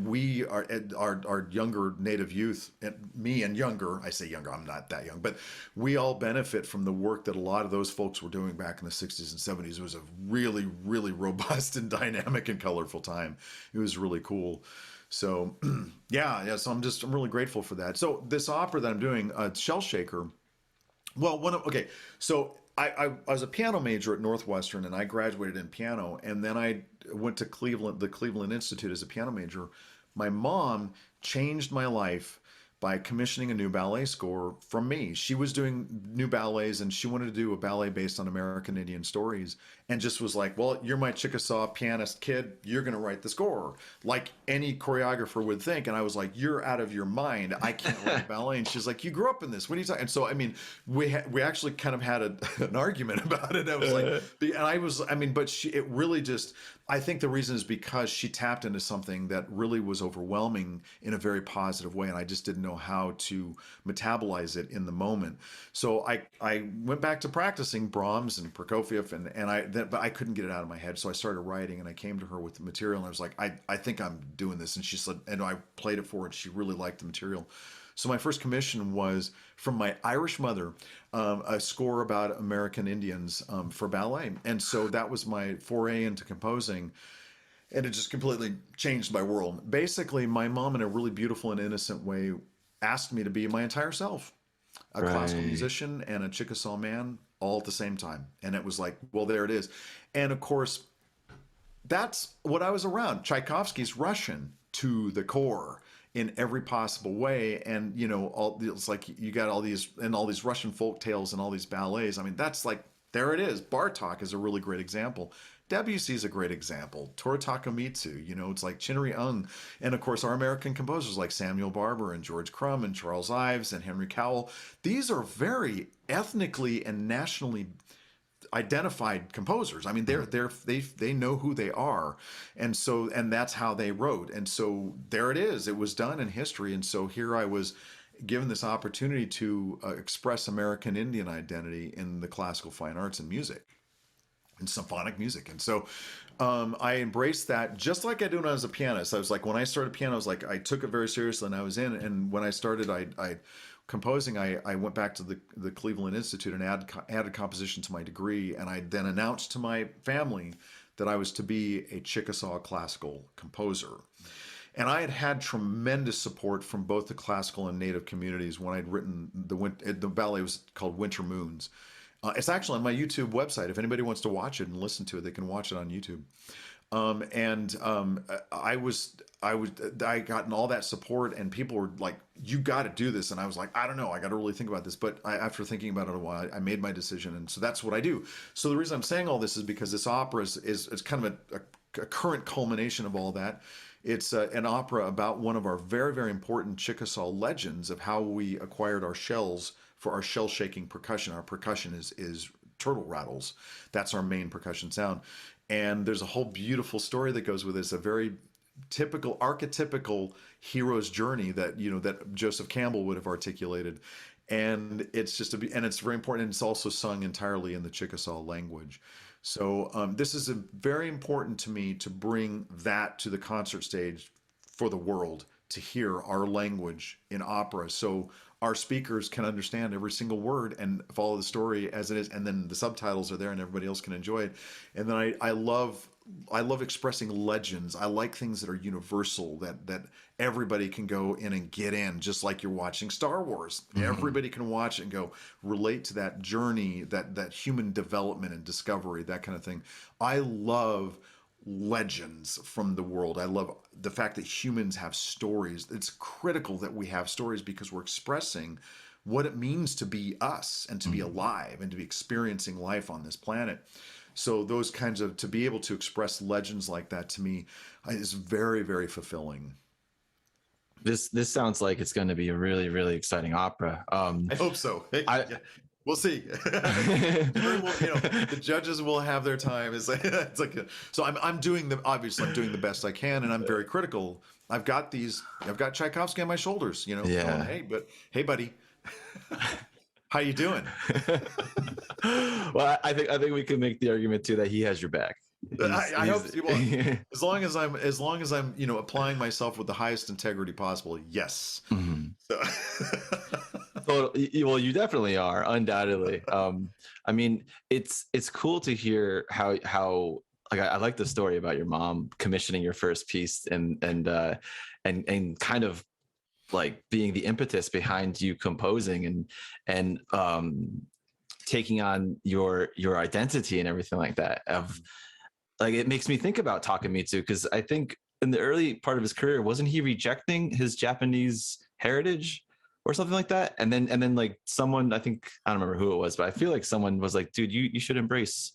we are our younger native youth, and me and younger, I say younger, I'm not that young, but we all benefit from the work that a lot of those folks were doing back in the 60s and 70s. It was a really, really robust and dynamic and colorful time. It was really cool. So so I'm really grateful for that. So this opera that I'm doing, Shell Shaker, so I was a piano major at Northwestern, and I graduated in piano, and then I went to the Cleveland Institute as a piano major. My mom changed my life by commissioning a new ballet score from me. She was doing new ballets, and she wanted to do a ballet based on American Indian stories, and just was like, well, you're my Chickasaw pianist kid. You're going to write the score, like any choreographer would think. And I was like, you're out of your mind. I can't write a ballet. And she's like, you grew up in this. What are you talking? And so, we actually kind of had an argument about it. I was like, but it really just, I think the reason is because she tapped into something that really was overwhelming in a very positive way, and I just didn't know how to metabolize it in the moment. So I went back to practicing Brahms and Prokofiev, but I couldn't get it out of my head. So I started writing, and I came to her with the material, and I was like, I think I'm doing this. And she said, and I played it for her, and she really liked the material. So my first commission was from my Irish mother, a score about American Indians for ballet. And so that was my foray into composing. And it just completely changed my world. Basically, my mom, in a really beautiful and innocent way, asked me to be my entire self, a classical musician and a Chickasaw man, all at the same time. And it was like, well, there it is. And of course, that's what I was around. Tchaikovsky's Russian to the core in every possible way. And, you know, it's like you got all these Russian folk tales and all these ballets. I mean, that's like, there it is. Bartók is a really great example. Debussy is a great example. Toru Takemitsu, you know, it's like Chinri Ung. And of course, our American composers like Samuel Barber and George Crumb and Charles Ives and Henry Cowell. These are very ethnically and nationally identified composers. I mean, they know who they are, and that's how they wrote. And so there it is. It was done in history. And so here I was given this opportunity to express American Indian identity in the classical fine arts and music, and symphonic music. And so I embraced that just like I do when I was a pianist. I was like, when I started piano, I was like, I took it very seriously, and I was in. And when I started, I composing, I went back to the Cleveland Institute and added composition to my degree, and I then announced to my family that I was to be a Chickasaw classical composer. And I had had tremendous support from both the classical and native communities when I'd written the ballet was called Winter Moons. It's actually on my YouTube website. If anybody wants to watch it and listen to it, they can watch it on YouTube. I gotten all that support, and people were like, you got to do this. And I was like, I don't know, I got to really think about this. But after thinking about it a while, I made my decision. And so that's what I do. So the reason I'm saying all this is because this opera is kind of a current culmination of all that. It's an opera about one of our very, very important Chickasaw legends of how we acquired our shells for our shell shaking percussion. Our percussion is turtle rattles. That's our main percussion sound. And there's a whole beautiful story that goes with this, a very typical, archetypical hero's journey that, you know, that Joseph Campbell would have articulated. And it's just and it's very important. And it's also sung entirely in the Chickasaw language. So this is very important to me to bring that to the concert stage for the world to hear our language in opera. So our speakers can understand every single word and follow the story as it is, and then the subtitles are there and everybody else can enjoy it. And then I love expressing legends. I like things that are universal, that everybody can go in and get in, just like you're watching Star Wars. Mm-hmm. Everybody can watch it and go relate to that journey, that human development and discovery, that kind of thing. I love legends from the world. I love the fact that humans have stories. It's critical that we have stories because we're expressing what it means to be us and to be alive and to be experiencing life on this planet. So those kinds of, to be able to express legends like that, to me is very, very fulfilling. This sounds like it's going to be a really, really exciting opera. I hope so. Yeah. We'll see. The judges will have their time. So I'm doing the best I can, and I'm very critical. I've got Tchaikovsky on my shoulders, you know. Yeah. Going, hey, buddy, how you doing? Well, I think we can make the argument too that he has your back. I hope he will. As long as I'm applying myself with the highest integrity possible. Yes. Mm-hmm. Well, you definitely are, undoubtedly. I mean, it's cool to hear how like I like the story about your mom commissioning your first piece and kind of like being the impetus behind you composing and taking on your identity and everything like that. Like, it makes me think about Takemitsu, because I think in the early part of his career, wasn't he rejecting his Japanese heritage or something like that? And then like someone, I don't remember who it was, but I feel like someone was like, dude, you should embrace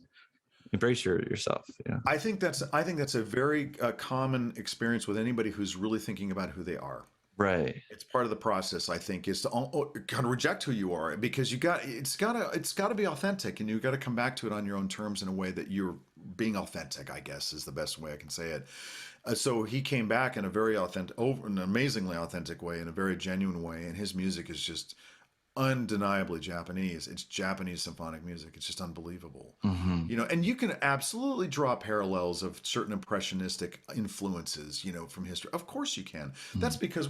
yourself. Yeah. I think that's a very common experience with anybody who's really thinking about who they are. Right. It's part of the process, I think, is to kind of reject who you are, because it's got to be authentic, and you got to come back to it on your own terms in a way that you're being authentic, I guess, is the best way I can say it. So he came back in a very authentic, an amazingly authentic way, in a very genuine way, and his music is just undeniably Japanese. It's Japanese symphonic music. It's just unbelievable. You know, and you can absolutely draw parallels of certain impressionistic influences, you know, from history. Of course you can. That's because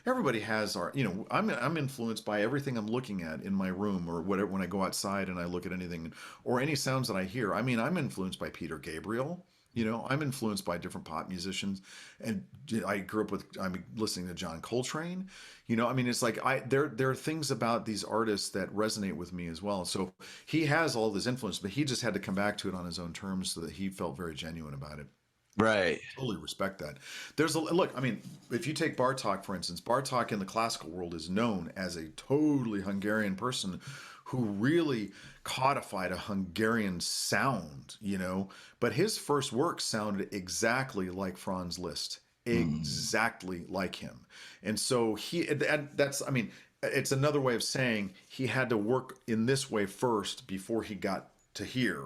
everybody has our, you know, I'm influenced by everything I'm looking at in my room or whatever, when I go outside and I look at anything or any sounds that I hear. I mean, I'm influenced by Peter Gabriel. You know, I'm influenced by different pop musicians, and I grew up with, I'm listening to John Coltrane. You know, I mean, it's like there are things about these artists that resonate with me as well. So he has all this influence, but he just had to come back to it on his own terms so that he felt very genuine about it. Right. Totally respect that. Look, I mean, if you take Bartók, for instance, Bartók in the classical world is known as a totally Hungarian person who really codified a Hungarian sound, you know, but his first work sounded exactly like Franz Liszt, exactly like him. And so it's another way of saying he had to work in this way first before he got to here.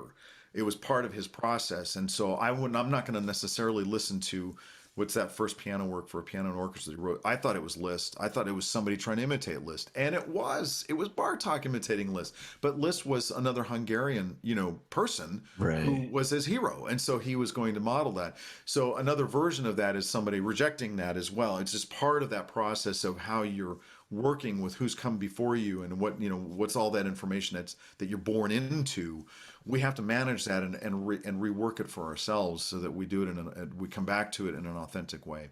It was part of his process. And so I'm not going to necessarily listen to what's that first piano work for a piano and orchestra that he wrote. I thought it was Liszt. I thought it was somebody trying to imitate Liszt. And it was Bartók imitating Liszt. But Liszt was another Hungarian, you know, person who was his hero. And so he was going to model that. So another version of that is somebody rejecting that as well. It's just part of that process of how you're working with who's come before you and what, you know, what's all that information that you're born into. We have to manage that and rework it for ourselves so that we do it we come back to it in an authentic way.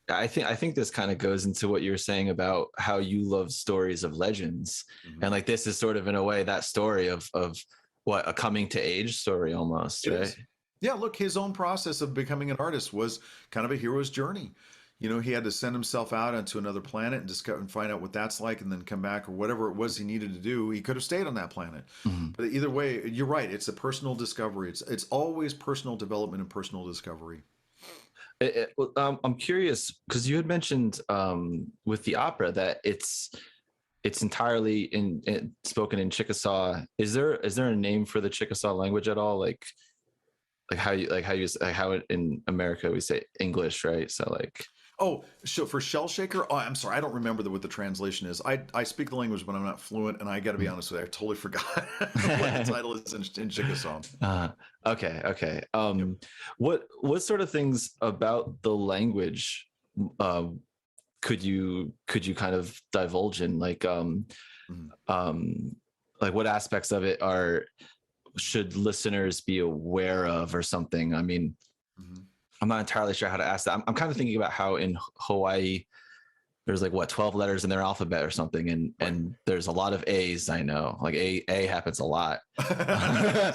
I think this kind of goes into what you're saying about how you love stories of legends. And like, this is sort of in a way that story of what, a coming to age story almost, right? Yeah, look, his own process of becoming an artist was kind of a hero's journey. You know, he had to send himself out onto another planet and discover and find out what that's like, and then come back, or whatever it was he needed to do. He could have stayed on that planet. But either way, you're right. It's a personal discovery. It's always personal development and personal discovery. I'm curious, because you had mentioned with the opera that it's entirely in spoken in Chickasaw. Is there a name for the Chickasaw language at all? Like how in America we say English, right? So like. Oh, so for Shell Shaker, I'm sorry, I don't remember what the translation is. I speak the language, but I'm not fluent, and I got to be honest with you, I totally forgot what the title is in Chickasaw. Okay. What sort of things about the language could you kind of divulge in? Like what aspects of it should listeners be aware of or something? I mean. I'm not entirely sure how to ask that. I'm kind of thinking about how in Hawaii, there's like 12 letters in their alphabet or something. And there's a lot of A's, I know, like A happens a lot. I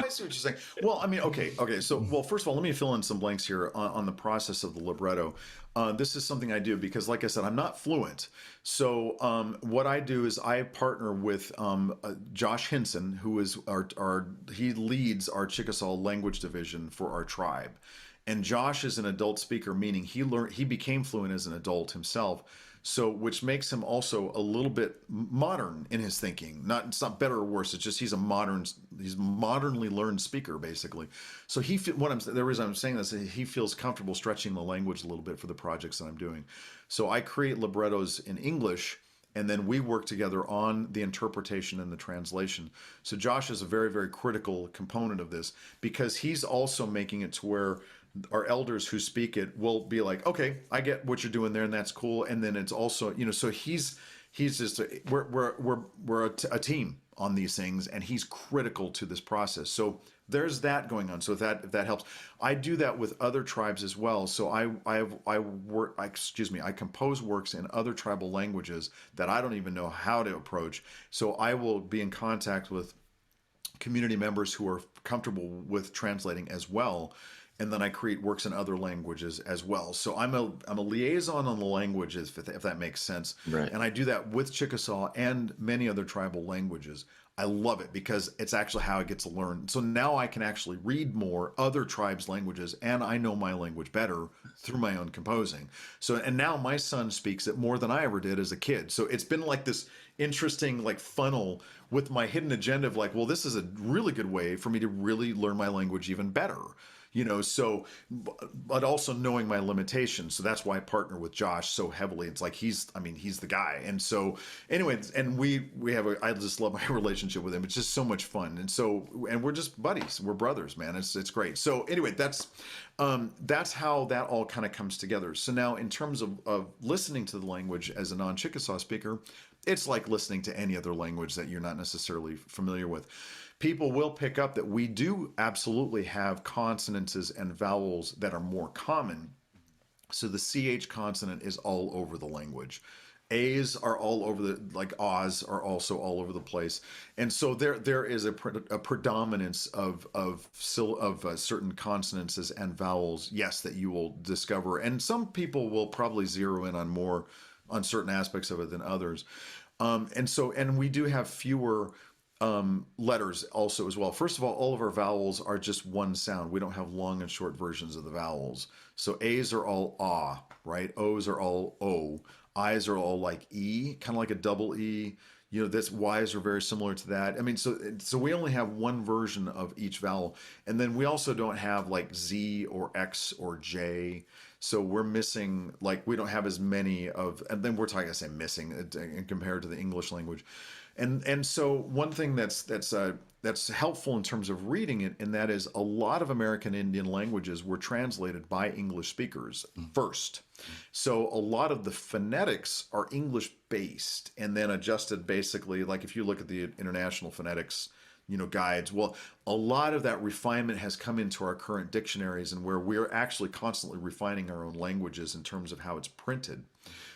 see what you're saying. Well, I mean, okay. So, well, first of all, let me fill in some blanks here on the process of the libretto. This is something I do because, like I said, I'm not fluent. So what I do is I partner with Josh Hinson, who is he leads our Chickasaw language division for our tribe. And Josh is an adult speaker, meaning he became fluent as an adult himself. So, which makes him also a little bit modern in his thinking. It's not better or worse. It's just he's modernly learned speaker, basically. So the reason I'm saying this is he feels comfortable stretching the language a little bit for the projects that I'm doing. So I create librettos in English, and then we work together on the interpretation and the translation. So Josh is a very, very critical component of this because he's also making it to where our elders who speak it will be like, okay, I get what you're doing there, and that's cool. And then it's also, you know, so he's just we're a team on these things, and he's critical to this process. So there's that going on. So if that helps, I do that with other tribes as well. So I compose works in other tribal languages that I don't even know how to approach. So I will be in contact with community members who are comfortable with translating as well. And then I create works in other languages as well. So I'm a liaison on the languages, if that makes sense. Right. And I do that with Chickasaw and many other tribal languages. I love it because it's actually how it gets learned. So now I can actually read more other tribes' languages, and I know my language better through my own composing. So, and now my son speaks it more than I ever did as a kid. So it's been like this interesting like funnel with my hidden agenda of like, well, this is a really good way for me to really learn my language even better. So, but also knowing my limitations. So that's why I partner with Josh so heavily. It's like he's the guy. And so anyway, and I just love my relationship with him. It's just so much fun. And we're just buddies. We're brothers, man. It's great. So anyway, that's how that all kind of comes together. So now in terms of listening to the language as a non-Chickasaw speaker, it's like listening to any other language that you're not necessarily familiar with. People will pick up that we do absolutely have consonants and vowels that are more common. So the CH consonant is all over the language. A's are all over like O's are also all over the place. And so there is a predominance of certain consonants and vowels, yes, that you will discover. And some people will probably zero in on certain aspects of it than others. And we do have fewer letters also as well. First of all of our vowels are just one sound. We don't have long and short versions of the vowels. So A's are all ah, right? O's are all O. I's are all like E, kind of like a double E. This Y's are very similar to that. I mean, so we only have one version of each vowel. And then we also don't have like Z or X or J. So we're missing, like, we don't have as many and then we're talking, I say missing compared to the English language. And so one thing that's helpful in terms of reading it, and that is a lot of American Indian languages were translated by English speakers first. So a lot of the phonetics are English based and then adjusted basically, like if you look at the international phonetics, guides, well, a lot of that refinement has come into our current dictionaries and where we're actually constantly refining our own languages in terms of how it's printed.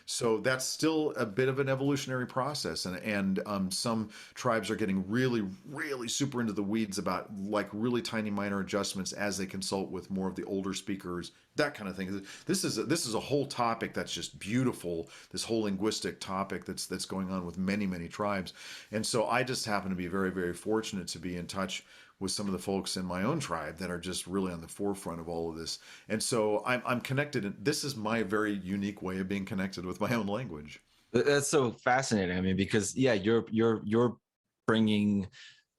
So that's still a bit of an evolutionary process, and some tribes are getting really, really super into the weeds about like really tiny minor adjustments as they consult with more of the older speakers, that kind of thing. This is a whole topic that's just beautiful. This whole linguistic topic that's going on with many, many tribes, and so I just happen to be very, very fortunate to be in touch with some of the folks in my own tribe that are just really on the forefront of all of this. And so I'm connected. And this is my very unique way of being connected with my own language. That's so fascinating. I mean, because you're bringing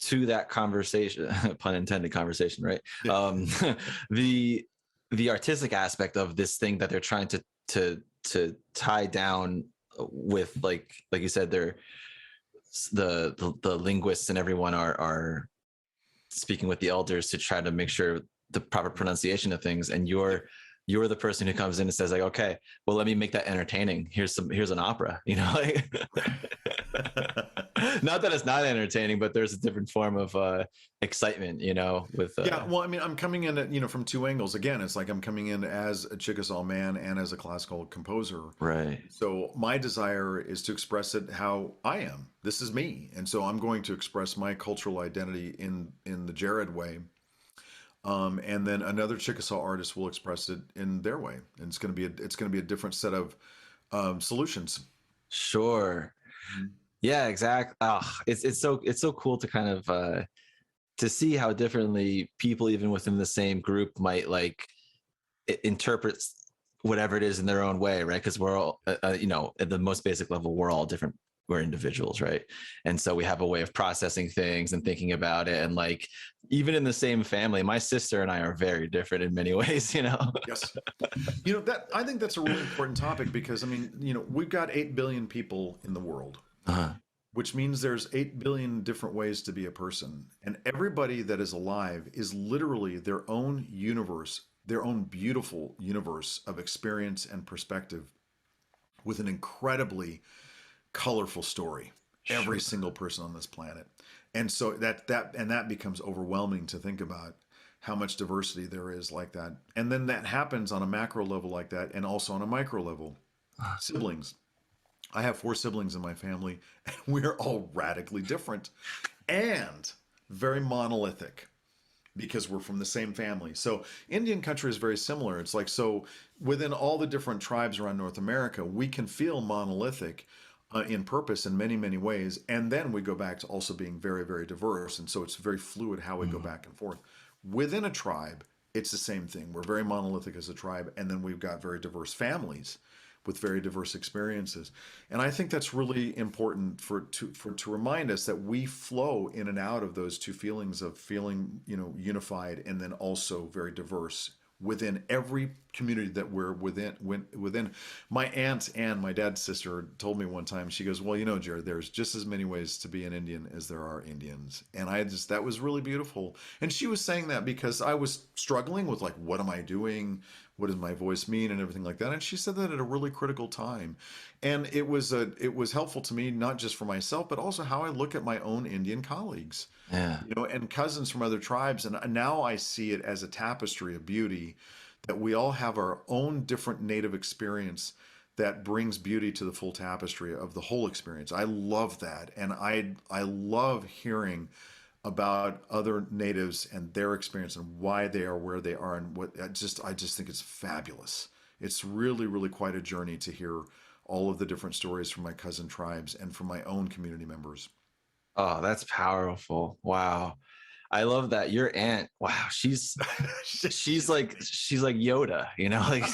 to that conversation, pun intended conversation, right? Yeah. The artistic aspect of this thing that they're trying to tie down with, like you said, they're the linguists and everyone are speaking with the elders to try to make sure the proper pronunciation of things. And you're the person who comes in and says like, okay, well, let me make that entertaining. Here's an opera, like not that it's not entertaining, but there's a different form of excitement, with well, I mean, I'm coming in from two angles. Again, it's like I'm coming in as a Chickasaw man and as a classical composer. Right. So my desire is to express it how I am. This is me. And so I'm going to express my cultural identity in the Jerod way. And then another Chickasaw artist will express it in their way. And it's going to be a different set of solutions. Sure. Mm-hmm. Yeah, exactly. It's so cool to kind of to see how differently people even within the same group might like interpret whatever it is in their own way, right? Because we're all, at the most basic level, we're all different. We're individuals, right? And so we have a way of processing things and thinking about it. And like, even in the same family, my sister and I are very different in many ways, Yes. That I think that's a really important topic because, I mean, we've got 8 billion people in the world, which means there's 8 billion different ways to be a person. And everybody that is alive is literally their own universe, their own beautiful universe of experience and perspective with an incredibly colorful story. Sure. Every single person on this planet. And so that becomes overwhelming to think about how much diversity there is like that. And then that happens on a macro level like that and also on a micro level. Siblings. I have 4 siblings in my family and we're all radically different and very monolithic because we're from the same family. So Indian country is very similar. It's like, so within all the different tribes around North America, we can feel monolithic. in purpose in many, many ways. And then we go back to also being very, very diverse. And so it's very fluid how we go back and forth. Within a tribe, it's the same thing. We're very monolithic as a tribe. And then we've got very diverse families with very diverse experiences. And I think that's really important to remind us that we flow in and out of those two feelings of feeling, unified and then also very diverse within every community that we're within. My aunt and my dad's sister told me one time, she goes, well, Jerod, there's just as many ways to be an Indian as there are Indians. And that was really beautiful. And she was saying that because I was struggling with, like, what am I doing? What does my voice mean and everything like that? And she said that at a really critical time. And it was helpful to me, not just for myself, but also how I look at my own Indian colleagues. Yeah. And cousins from other tribes. And now I see it as a tapestry of beauty, that we all have our own different native experience that brings beauty to the full tapestry of the whole experience. I love that. And I love hearing about other natives and their experience and why they are where they are, and I just think it's fabulous. It's really, really quite a journey to hear all of the different stories from my cousin tribes and from my own community members. Oh, that's powerful. Wow. I love that. Your aunt, wow, she's like Yoda, like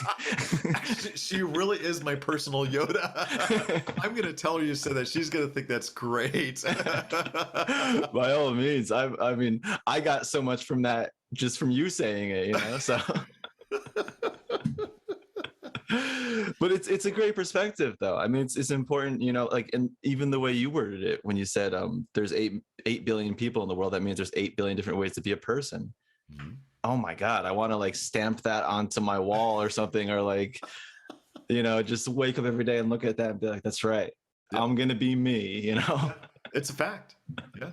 she really is my personal Yoda. I'm gonna tell her you said that. She's gonna think that's great. By all means. I mean, I got so much from that just from you saying it, so but it's a great perspective, though. I mean, it's important, like, and even the way you worded it when you said there's 8 billion people in the world, that means there's 8 billion different ways to be a person. Mm-hmm. Oh my God, I want to, like, stamp that onto my wall or something, or, like, just wake up every day and look at that and be like, that's right. Yeah. I'm gonna be me. It's a fact. Yeah.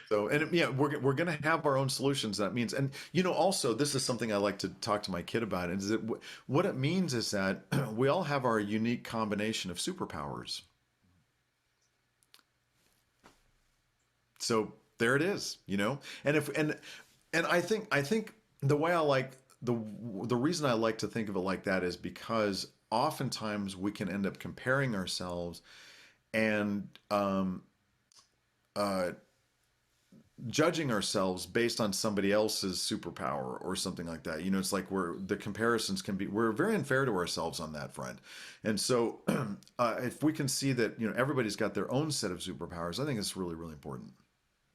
So, and we're going to have our own solutions. That means, and also, this is something I like to talk to my kid about, is that what it means is that we all have our unique combination of superpowers. So there it is, and I think the way I like the reason I like to think of it like that is because oftentimes we can end up comparing ourselves and judging ourselves based on somebody else's superpower or something like that. It's like the comparisons we're very unfair to ourselves on that front. And so if we can see that, everybody's got their own set of superpowers, I think it's really, really important.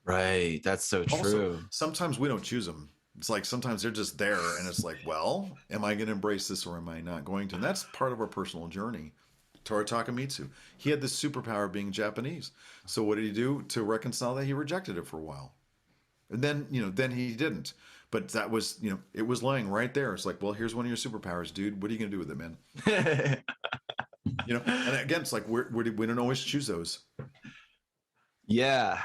Right. That's so true. Also, sometimes we don't choose them. It's like sometimes they're just there, and it's like, well, am I going to embrace this or am I not going to? And that's part of our personal journey. Toru Takemitsu, he had this superpower of being Japanese. So what did he do to reconcile that? He rejected it for a while. And then, then he didn't. But that was, it was lying right there. It's like, well, here's one of your superpowers, dude. What are you going to do with it, man? And again, it's like, we don't always choose those. Yeah.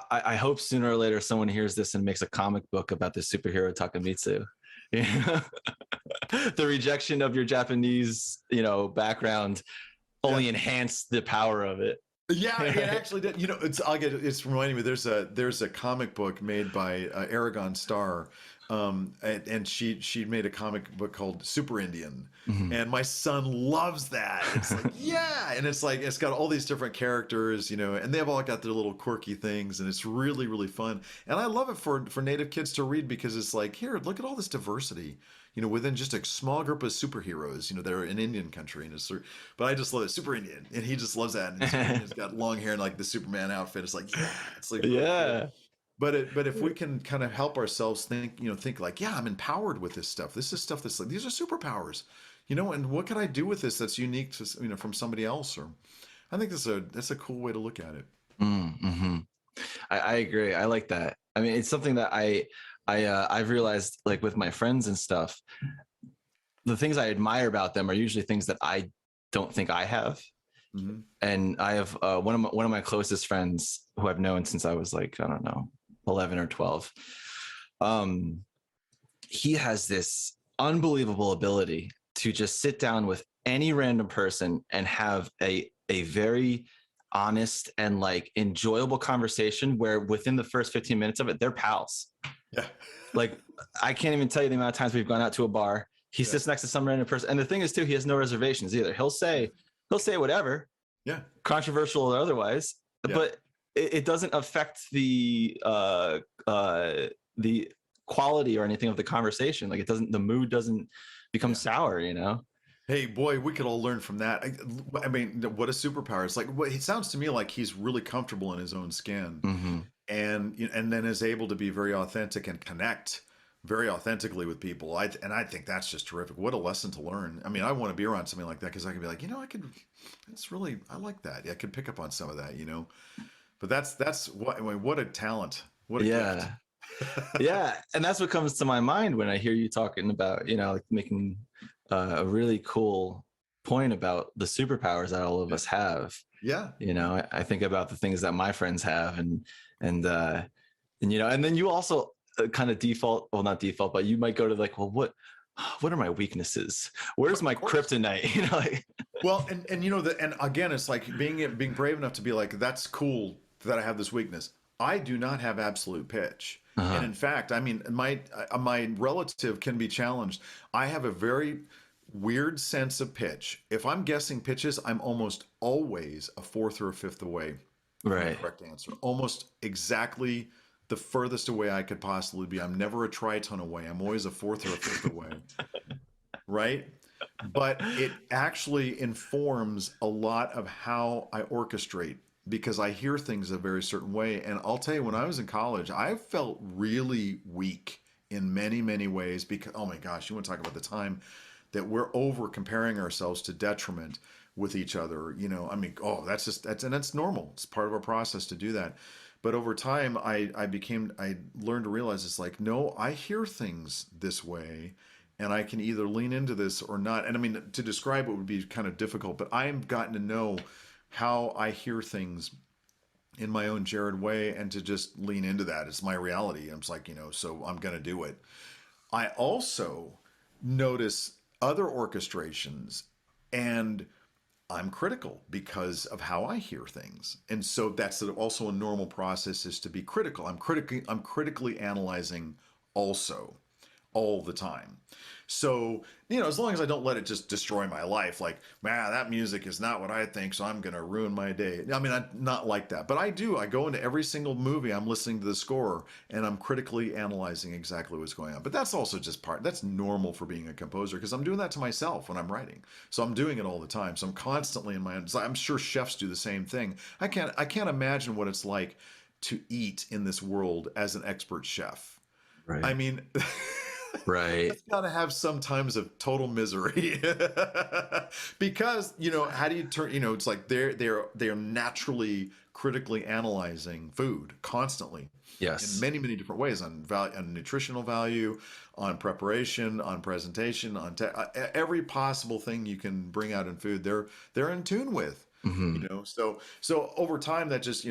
I hope sooner or later someone hears this and makes a comic book about the superhero Takemitsu. The rejection of your Japanese, background only enhanced the power of it. Yeah, it actually did. It's reminding me. There's a comic book made by Aragon Starr, and she made a comic book called Super Indian, and my son loves that. It's like, yeah, and it's like it's got all these different characters, and they've all got their little quirky things, and it's really, really fun. And I love it for Native kids to read, because it's like, here, look at all this diversity. Within just a small group of superheroes, that are in Indian country. But I just love it. Super Indian. And he just loves that. And he's got long hair and like the Superman outfit. It's like, yeah. It's like, yeah. But if we can kind of help ourselves think like, yeah, I'm empowered with this stuff. This is stuff that's like, these are superpowers, and what can I do with this that's unique to, from somebody else? Or I think that's a cool way to look at it. Mm-hmm. I agree. I like that. I mean, it's something that I've realized, like, with my friends and stuff, the things I admire about them are usually things that I don't think I have. Mm-hmm. And I have one of my closest friends who I've known since I was like, I don't know, 11 or 12. He has this unbelievable ability to just sit down with any random person and have a very honest and like enjoyable conversation where within the first 15 minutes of it, they're pals. Yeah. Like, I can't even tell you the amount of times we've gone out to a bar. He sits next to some random person. And the thing is too, he has no reservations either. He'll say whatever. Yeah. controversial or otherwise, Yeah. but it doesn't affect the quality or anything of the conversation. Like the mood doesn't become sour, you know? Hey, boy, we could all learn from that. I mean, what a superpower. It's like, well, it sounds to me like he's really comfortable in his own skin, Mm-hmm. and then is able to be very authentic and connect very authentically with people. I think that's just terrific. What a lesson to learn. I mean, I want to be around something like that, because I could be like, I like that. I could pick up on some of that, But that's what, I mean, what a talent. What a gift. Yeah. And that's what comes to my mind when I hear you talking about, like making a really cool point about the superpowers that all of us have. Yeah. I think about the things that my friends have, and and then you also kind of not default, but you might go to like, well, what are my weaknesses? Where's my kryptonite? Like, well, and and again, it's like being brave enough to be like, that's cool that I have this weakness. I do not have absolute pitch. And in fact, I mean, my relative can be challenged. I have a very weird sense of pitch. If I'm guessing pitches, I'm almost always a fourth or a fifth away from the correct answer. Almost exactly the furthest away I could possibly be. I'm never a tritone away. I'm always a fourth or a fifth away. Right? But it actually informs a lot of how I orchestrate, because I hear things a very certain way. And I'll tell you, when I was in college, I felt really weak in many, many ways, because, oh my gosh, you want to talk about the time that we're over comparing ourselves to detriment with each other. I mean, that's normal. It's part of our process to do that. But over time, I learned to realize it's like, no, I hear things this way, and I can either lean into this or not. And I mean, to describe it would be kind of difficult, but I've gotten to know how I hear things in my own Jerod way, and to just lean into that. It's my reality. I'm just like, so I'm going to do it. I also notice other orchestrations, and I'm critical because of how I hear things. And so that's also a normal process, is to be critical. I'm critically analyzing also all the time. So, as long as I don't let it just destroy my life, like, man, that music is not what I think, so I'm going to ruin my day. I mean, I'm not like that, but I go into every single movie, I'm listening to the score, and I'm critically analyzing exactly what's going on. But that's also just that's normal for being a composer, because I'm doing that to myself when I'm writing. So I'm doing it all the time. So I'm constantly in my own, I'm sure chefs do the same thing. I can't imagine what it's like to eat in this world as an expert chef. Right. I mean, right. It's got to have some times of total misery because, how do you turn, it's like they're naturally critically analyzing food constantly. Yes. In many, many different ways, on nutritional value, on preparation, on presentation, on every possible thing you can bring out in food, they're in tune with. Mm-hmm. So over time that just,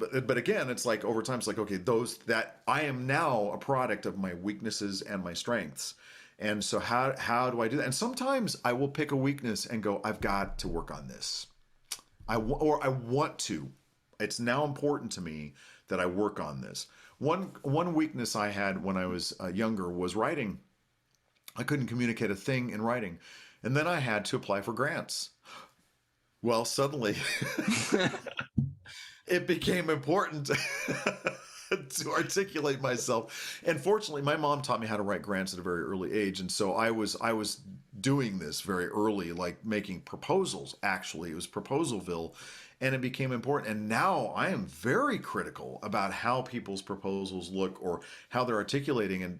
but again, it's like over time, it's like, okay, that I am now a product of my weaknesses and my strengths. And so how do I do that? And sometimes I will pick a weakness and go, I've got to work on this. I want to. It's now important to me that I work on this. One weakness I had when I was younger was writing. I couldn't communicate a thing in writing. And then I had to apply for grants. Well, suddenly it became important to articulate myself. And fortunately, my mom taught me how to write grants at a very early age. And so I was doing this very early, like making proposals. Actually, it was Proposalville, and it became important. And now I am very critical about how people's proposals look or how they're articulating. And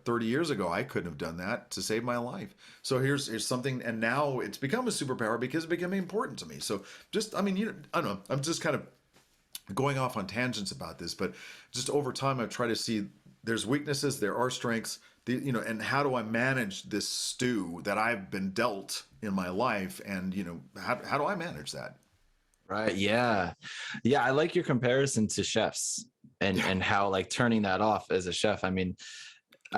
30 years ago, I couldn't have done that to save my life. So here's something, and now it's become a superpower because it became important to me. So I don't know. I'm just kind of going off on tangents about this, but just over time, I've tried to see there's weaknesses, there are strengths, and how do I manage this stew that I've been dealt in my life, and how do I manage that? Right. Yeah. Yeah. I like your comparison to chefs and how like turning that off as a chef. I mean,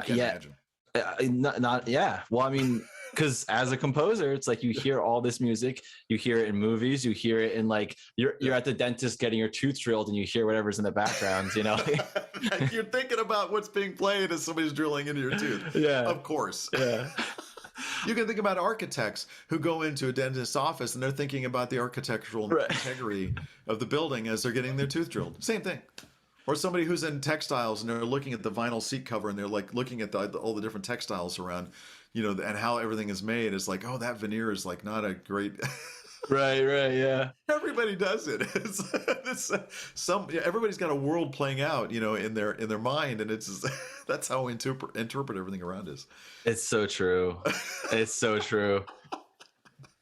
imagine. Well, I mean, because as a composer, it's like you hear all this music, you hear it in movies, you hear it in like you're at the dentist getting your tooth drilled, and you hear whatever's in the background. You're thinking about what's being played as somebody's drilling into your tooth. Yeah, of course. Yeah. You can think about architects who go into a dentist's office and they're thinking about the architectural integrity of the building as they're getting their tooth drilled. Same thing. Or somebody who's in textiles and they're looking at the vinyl seat cover and they're like looking at all the different textiles around, you know, and how everything is made. It's like, oh, that veneer is like not a great. Right, yeah. Everybody does it. Everybody's got a world playing out, you know, in their mind, and it's just, that's how we interpret everything around us. It's so true. It's so true.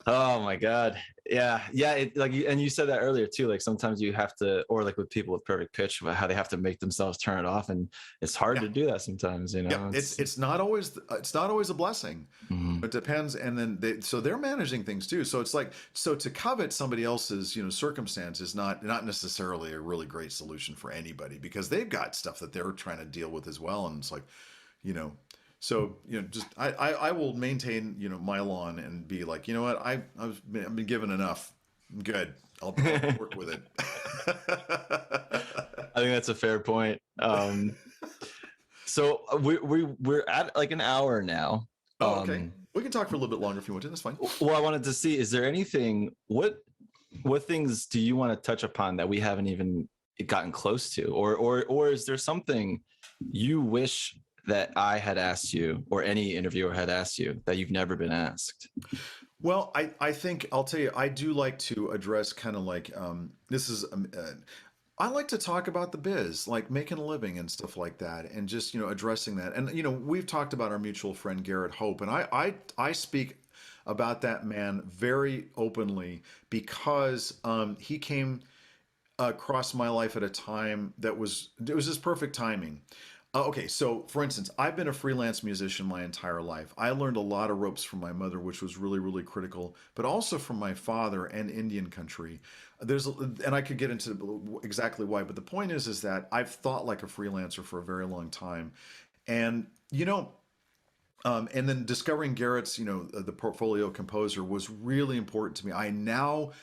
Oh my God. Yeah. And you said that earlier too. Like sometimes you have to, or like with people with perfect pitch, how they have to make themselves turn it off, and it's hard to do that sometimes. You know, it's not always a blessing. Mm-hmm. It depends, and then they're managing things too. So it's like, so to covet somebody else's, you know, circumstance is not necessarily a really great solution for anybody, because they've got stuff that they're trying to deal with as well, and it's like, you know. So, you know, just I will maintain, you know, my lawn and be like, you know what, I've been given enough. I'm good. I'll work with it. I think that's a fair point. So we're at like an hour now. Oh, okay. We can talk for a little bit longer if you want to. That's fine. Well, I wanted to see, is there anything, what things do you want to touch upon that we haven't even gotten close to, or is there something you wish that I had asked you, or any interviewer had asked you, that you've never been asked? Well, I think I'll tell you, I do like to address kind of like, I like to talk about the biz, like making a living and stuff like that, and just, you know, addressing that. And, you know, we've talked about our mutual friend, Jerod Hope, and I speak about that man very openly because he came across my life at a time it was just perfect timing. Okay, so for instance, I've been a freelance musician my entire life. I learned a lot of ropes from my mother, which was really, really critical, but also from my father and Indian country. And I could get into exactly why, but the point is that I've thought like a freelancer for a very long time. And, you know, and then discovering Jerrod's, you know, the portfolio composer was really important to me. I now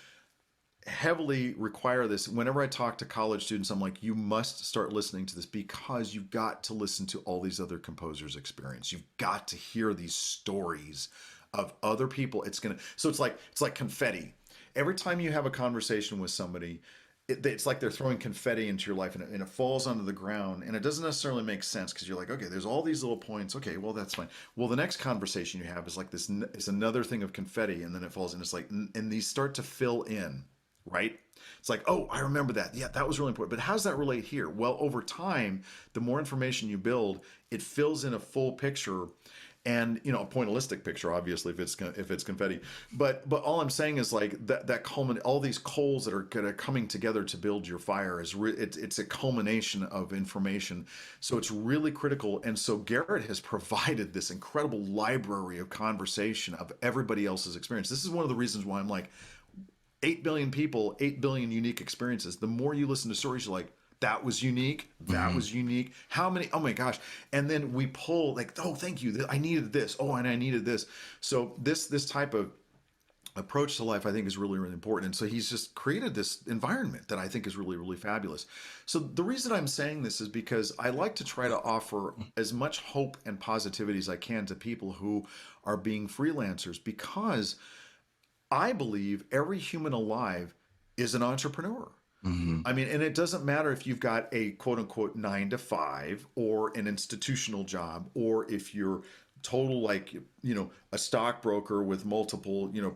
heavily require this. Whenever I talk to college students, I'm like, you must start listening to this, because you've got to listen to all these other composers' experience. You've got to hear these stories of other people. So it's like confetti. Every time you have a conversation with somebody, it's like they're throwing confetti into your life, and it falls onto the ground, and it doesn't necessarily make sense, because you're like, okay, there's all these little points. Okay, well, that's fine. Well, the next conversation you have is like this, it's another thing of confetti, and then it falls in. It's like, and these start to fill in. Right? It's like, oh, I remember that. Yeah, that was really important. But how does that relate here? Well, over time, the more information you build, it fills in a full picture, and, you know, a pointillistic picture, obviously, if it's confetti. But all I'm saying is like all these coals that are kind of coming together to build your fire it's a culmination of information. So it's really critical. And so Jerod has provided this incredible library of conversation of everybody else's experience. This is one of the reasons why I'm like, 8 billion people, 8 billion unique experiences. The more you listen to stories, you're like, that was unique. That was unique. How many? Oh my gosh. And then we pull like, oh, thank you. I needed this. Oh, and I needed this. So this type of approach to life, I think, is really, really important. And so he's just created this environment that I think is really, really fabulous. So the reason I'm saying this is because I like to try to offer as much hope and positivity as I can to people who are being freelancers, because I believe every human alive is an entrepreneur. Mm-hmm. I mean, and it doesn't matter if you've got a quote unquote 9 to 5 or an institutional job, or if you're total, like, you know, a stockbroker with multiple, you know,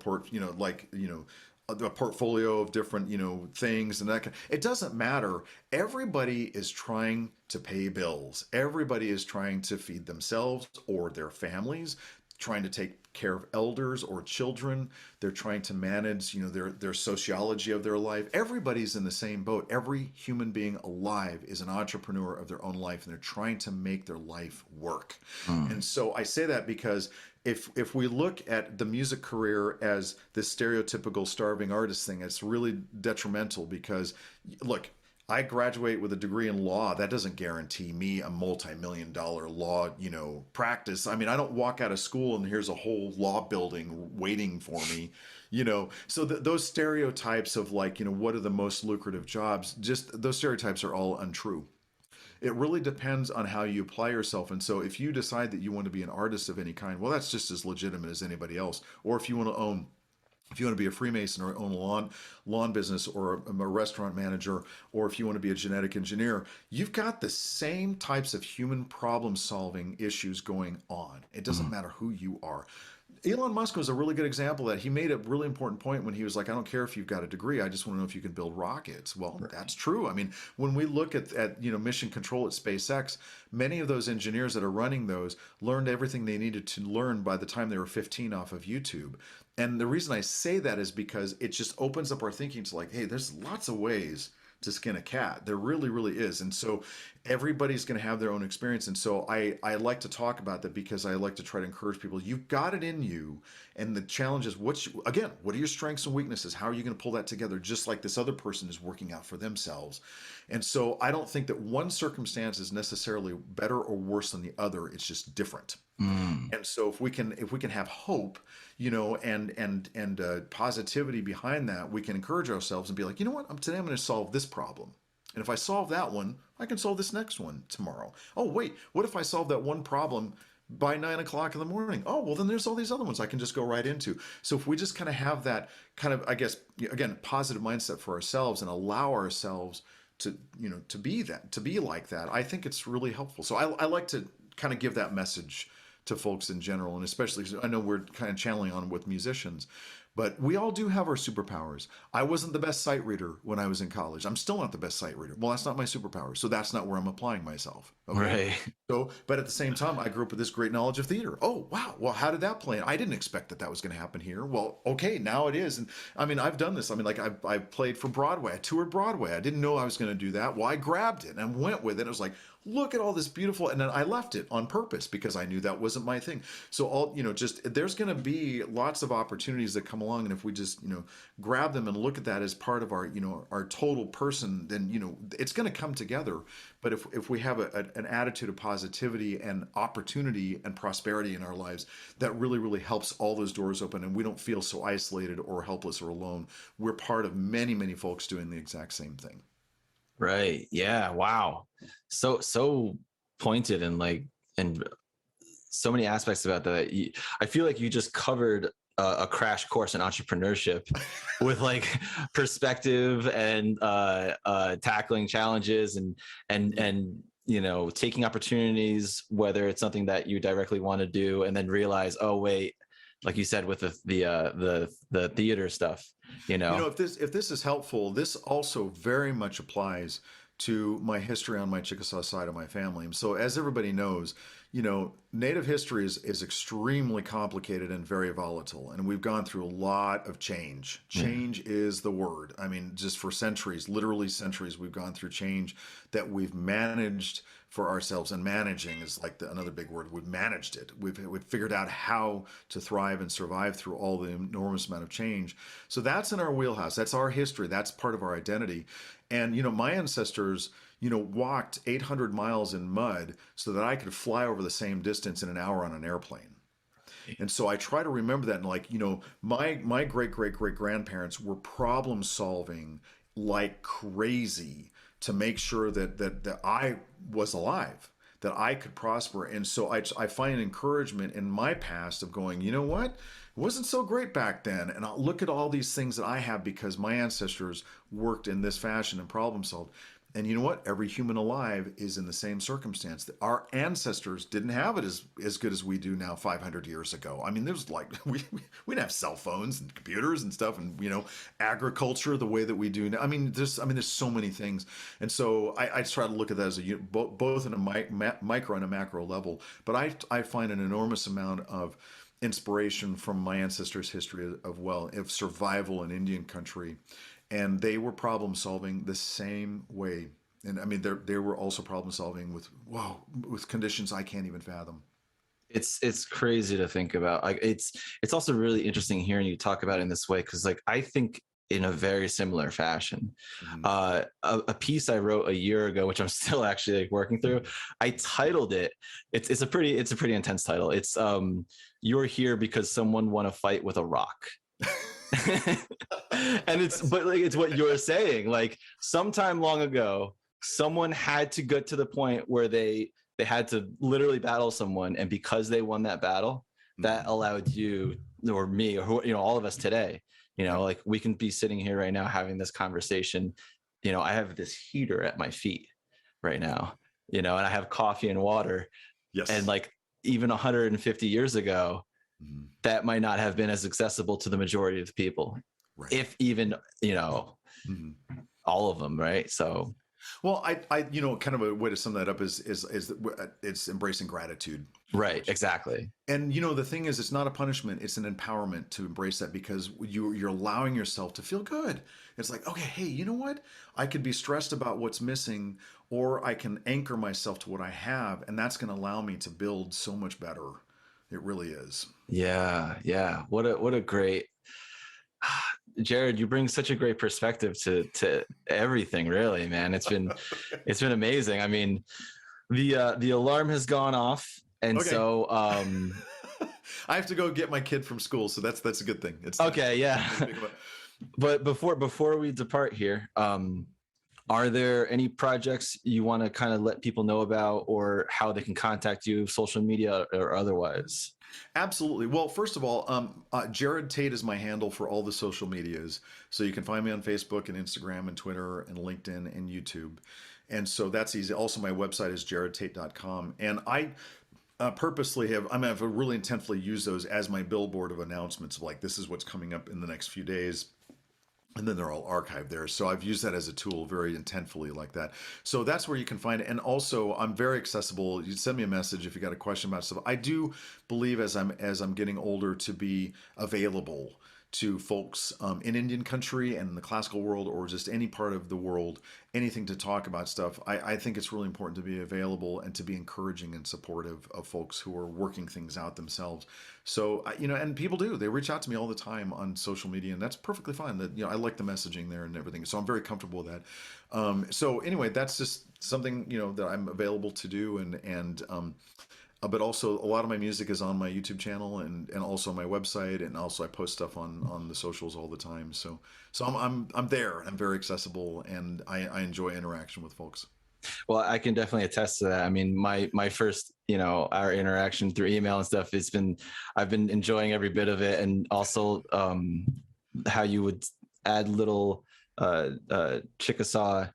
a portfolio of different, you know, things and that kind. It doesn't matter. Everybody is trying to pay bills. Everybody is trying to feed themselves or their families, trying to take care of elders or children. They're trying to manage, you know, their sociology of their life. Everybody's in the same boat. Every human being alive is an entrepreneur of their own life, and they're trying to make their life work. And so I say that because if we look at the music career as this stereotypical starving artist thing, it's really detrimental, because look, I graduate with a degree in law. That doesn't guarantee me a multi-million-dollar law, you know, practice. I mean, I don't walk out of school and here's a whole law building waiting for me, you know. So those stereotypes of like, you know, what are the most lucrative jobs, just those stereotypes are all untrue. it really depends on how you apply yourself. And so if you decide that you want to be an artist of any kind, well, that's just as legitimate as anybody else. Or if you want to be a Freemason or own a lawn business or a restaurant manager, or if you want to be a genetic engineer, you've got the same types of human problem solving issues going on. It doesn't matter who you are. Elon Musk was a really good example of that. He made a really important point when he was like, I don't care if you've got a degree. I just want to know if you can build rockets. Well, that's true. I mean, when we look at mission control at SpaceX, many of those engineers that are running those learned everything they needed to learn by the time they were 15 off of YouTube. And the reason I say that is because it just opens up our thinking to like, hey, there's lots of ways to skin a cat. There really, really is. And so everybody's going to have their own experience. And so I like to talk about that because I like to try to encourage people. You've got it in you. And the challenge is, what are your strengths and weaknesses? How are you going to pull that together? Just like this other person is working out for themselves. And so I don't think that one circumstance is necessarily better or worse than the other. It's just different. And so if we can have hope, and positivity behind that, we can encourage ourselves and be like, you know what, today I'm going to solve this problem. And if I solve that one, I can solve this next one tomorrow. Oh, wait, what if I solve that one problem by 9 o'clock in the morning? Oh, well, then there's all these other ones I can just go right into. So if we just kind of have that kind of, I guess, again, positive mindset for ourselves and allow ourselves to be like that, I think it's really helpful. So I like to kind of give that message to folks in general, and especially, I know we're kind of channeling on with musicians, but we all do have our superpowers. I wasn't the best sight reader when I was in college. I'm still not the best sight reader. Well, that's not my superpower. So that's not where I'm applying myself. Okay? Right. So, but at the same time, I grew up with this great knowledge of theater. Oh, wow. Well, how did that play? I didn't expect that was going to happen here. Well, okay, now it is. And I mean, I've done this. I mean, like I played for Broadway. I toured Broadway. I didn't know I was going to do that. Well, I grabbed it and went with it. It was like, look at all this beautiful, and then I left it on purpose because I knew that wasn't my thing. So there's going to be lots of opportunities that come along, and if we just grab them and look at that as part of our our total person, then it's going to come together. But if we have an attitude of positivity and opportunity and prosperity in our lives, that really, really helps all those doors open, and we don't feel so isolated or helpless or alone. We're part of many, many folks doing the exact same thing. Right. Yeah. Wow. So pointed and so many aspects about that. I feel like you just covered a crash course in entrepreneurship with like perspective and tackling challenges and taking opportunities, whether it's something that you directly want to do, and then realize, oh wait, like you said with the theater stuff. If this is helpful, this also very much applies to my history on my Chickasaw side of my family. And so as everybody knows, Native history is extremely complicated and very volatile. And we've gone through a lot of change. Change is the word. I mean, just for centuries, literally centuries, we've gone through change that we've managed for ourselves. And managing is like another big word. We've managed it. We've figured out how to thrive and survive through all the enormous amount of change. So that's in our wheelhouse. That's our history. That's part of our identity. And, my ancestors, walked 800 miles in mud so that I could fly over the same distance in an hour on an airplane. And so I try to remember that. And my great-great-great-grandparents were problem solving like crazy to make sure that I was alive, that I could prosper. And so I find encouragement in my past of going, you know what? It wasn't so great back then. And I'll look at all these things that I have because my ancestors worked in this fashion and problem solved. And you know what? Every human alive is in the same circumstance. Our ancestors didn't have it as good as we do now 500 years ago. I mean, there's we didn't have cell phones and computers and stuff and, agriculture the way that we do now. I mean, there's so many things. And so I try to look at that as both in a micro and a macro level. But I find an enormous amount of inspiration from my ancestors' history of survival in Indian country. And they were problem solving the same way. And I mean, they were also problem solving with conditions I can't even fathom. It's crazy to think about. It's also really interesting hearing you talk about it in this way, because I think in a very similar fashion. Mm-hmm. A piece I wrote a year ago, which I'm still actually working through, I titled it. It's a pretty intense title. It's "You're Here Because Someone Won a Fight with a Rock." And it's what you're saying, sometime long ago, someone had to get to the point where they had to literally battle someone, and because they won that battle, that allowed you or me or who, all of us today, like we can be sitting here right now having this conversation. I have this heater at my feet right now, and I have coffee and water. Yes. And like even 150 years ago, that might not have been as accessible to the majority of the people, right. If even, all of them. Right. So, well, I kind of a way to sum that up is it's embracing gratitude. Right. Exactly. And, the thing is, it's not a punishment. It's an empowerment to embrace that, because you're allowing yourself to feel good. It's like, okay, hey, you know what? I could be stressed about what's missing, or I can anchor myself to what I have. And that's going to allow me to build so much better. It really is. Yeah. Yeah. What a great, Jerod, you bring such a great perspective to everything, really, man. It's been amazing. I mean, the alarm has gone off, and okay. So I have to go get my kid from school, so that's a good thing. It's okay, yeah. But before we depart here, are there any projects you want to kind of let people know about, or how they can contact you, social media or otherwise? Absolutely. Well, first of all, Jerod Tate is my handle for all the social medias. So you can find me on Facebook and Instagram and Twitter and LinkedIn and YouTube. And so that's easy. Also, my website is jerodtate.com. And I purposely have really intentfully used those as my billboard of announcements of like, this is what's coming up in the next few days. And then they're all archived there. So I've used that as a tool very intentfully like that. So that's where you can find it. And also, I'm very accessible. You send me a message if you got a question about stuff. I do believe as I'm getting older to be available to folks in Indian country and in the classical world, or just any part of the world, anything to talk about stuff. I think it's really important to be available and to be encouraging and supportive of folks who are working things out themselves. So, and people do, they reach out to me all the time on social media, and that's perfectly fine. That, I like the messaging there and everything. So I'm very comfortable with that. So anyway, that's just something, that I'm available to do. But also a lot of my music is on my YouTube channel and also my website, and also I post stuff on the socials all the time. So I'm there. I'm very accessible, and I enjoy interaction with folks. Well, I can definitely attest to that. I mean, my first, our interaction through email and stuff, I've been enjoying every bit of it, and also how you would add little Chickasaw.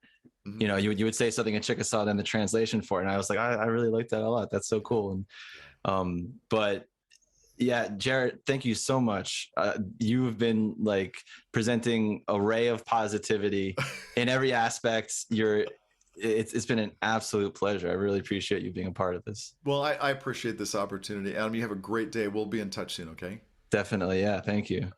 You would say something in Chickasaw, then the translation for it. And I was like, I really like that a lot. That's so cool. And, but yeah, Jerod, thank you so much. You've been like presenting an array of positivity in every aspect. It's been an absolute pleasure. I really appreciate you being a part of this. Well, I appreciate this opportunity. Adam, you have a great day. We'll be in touch soon. Okay. Definitely. Yeah. Thank you.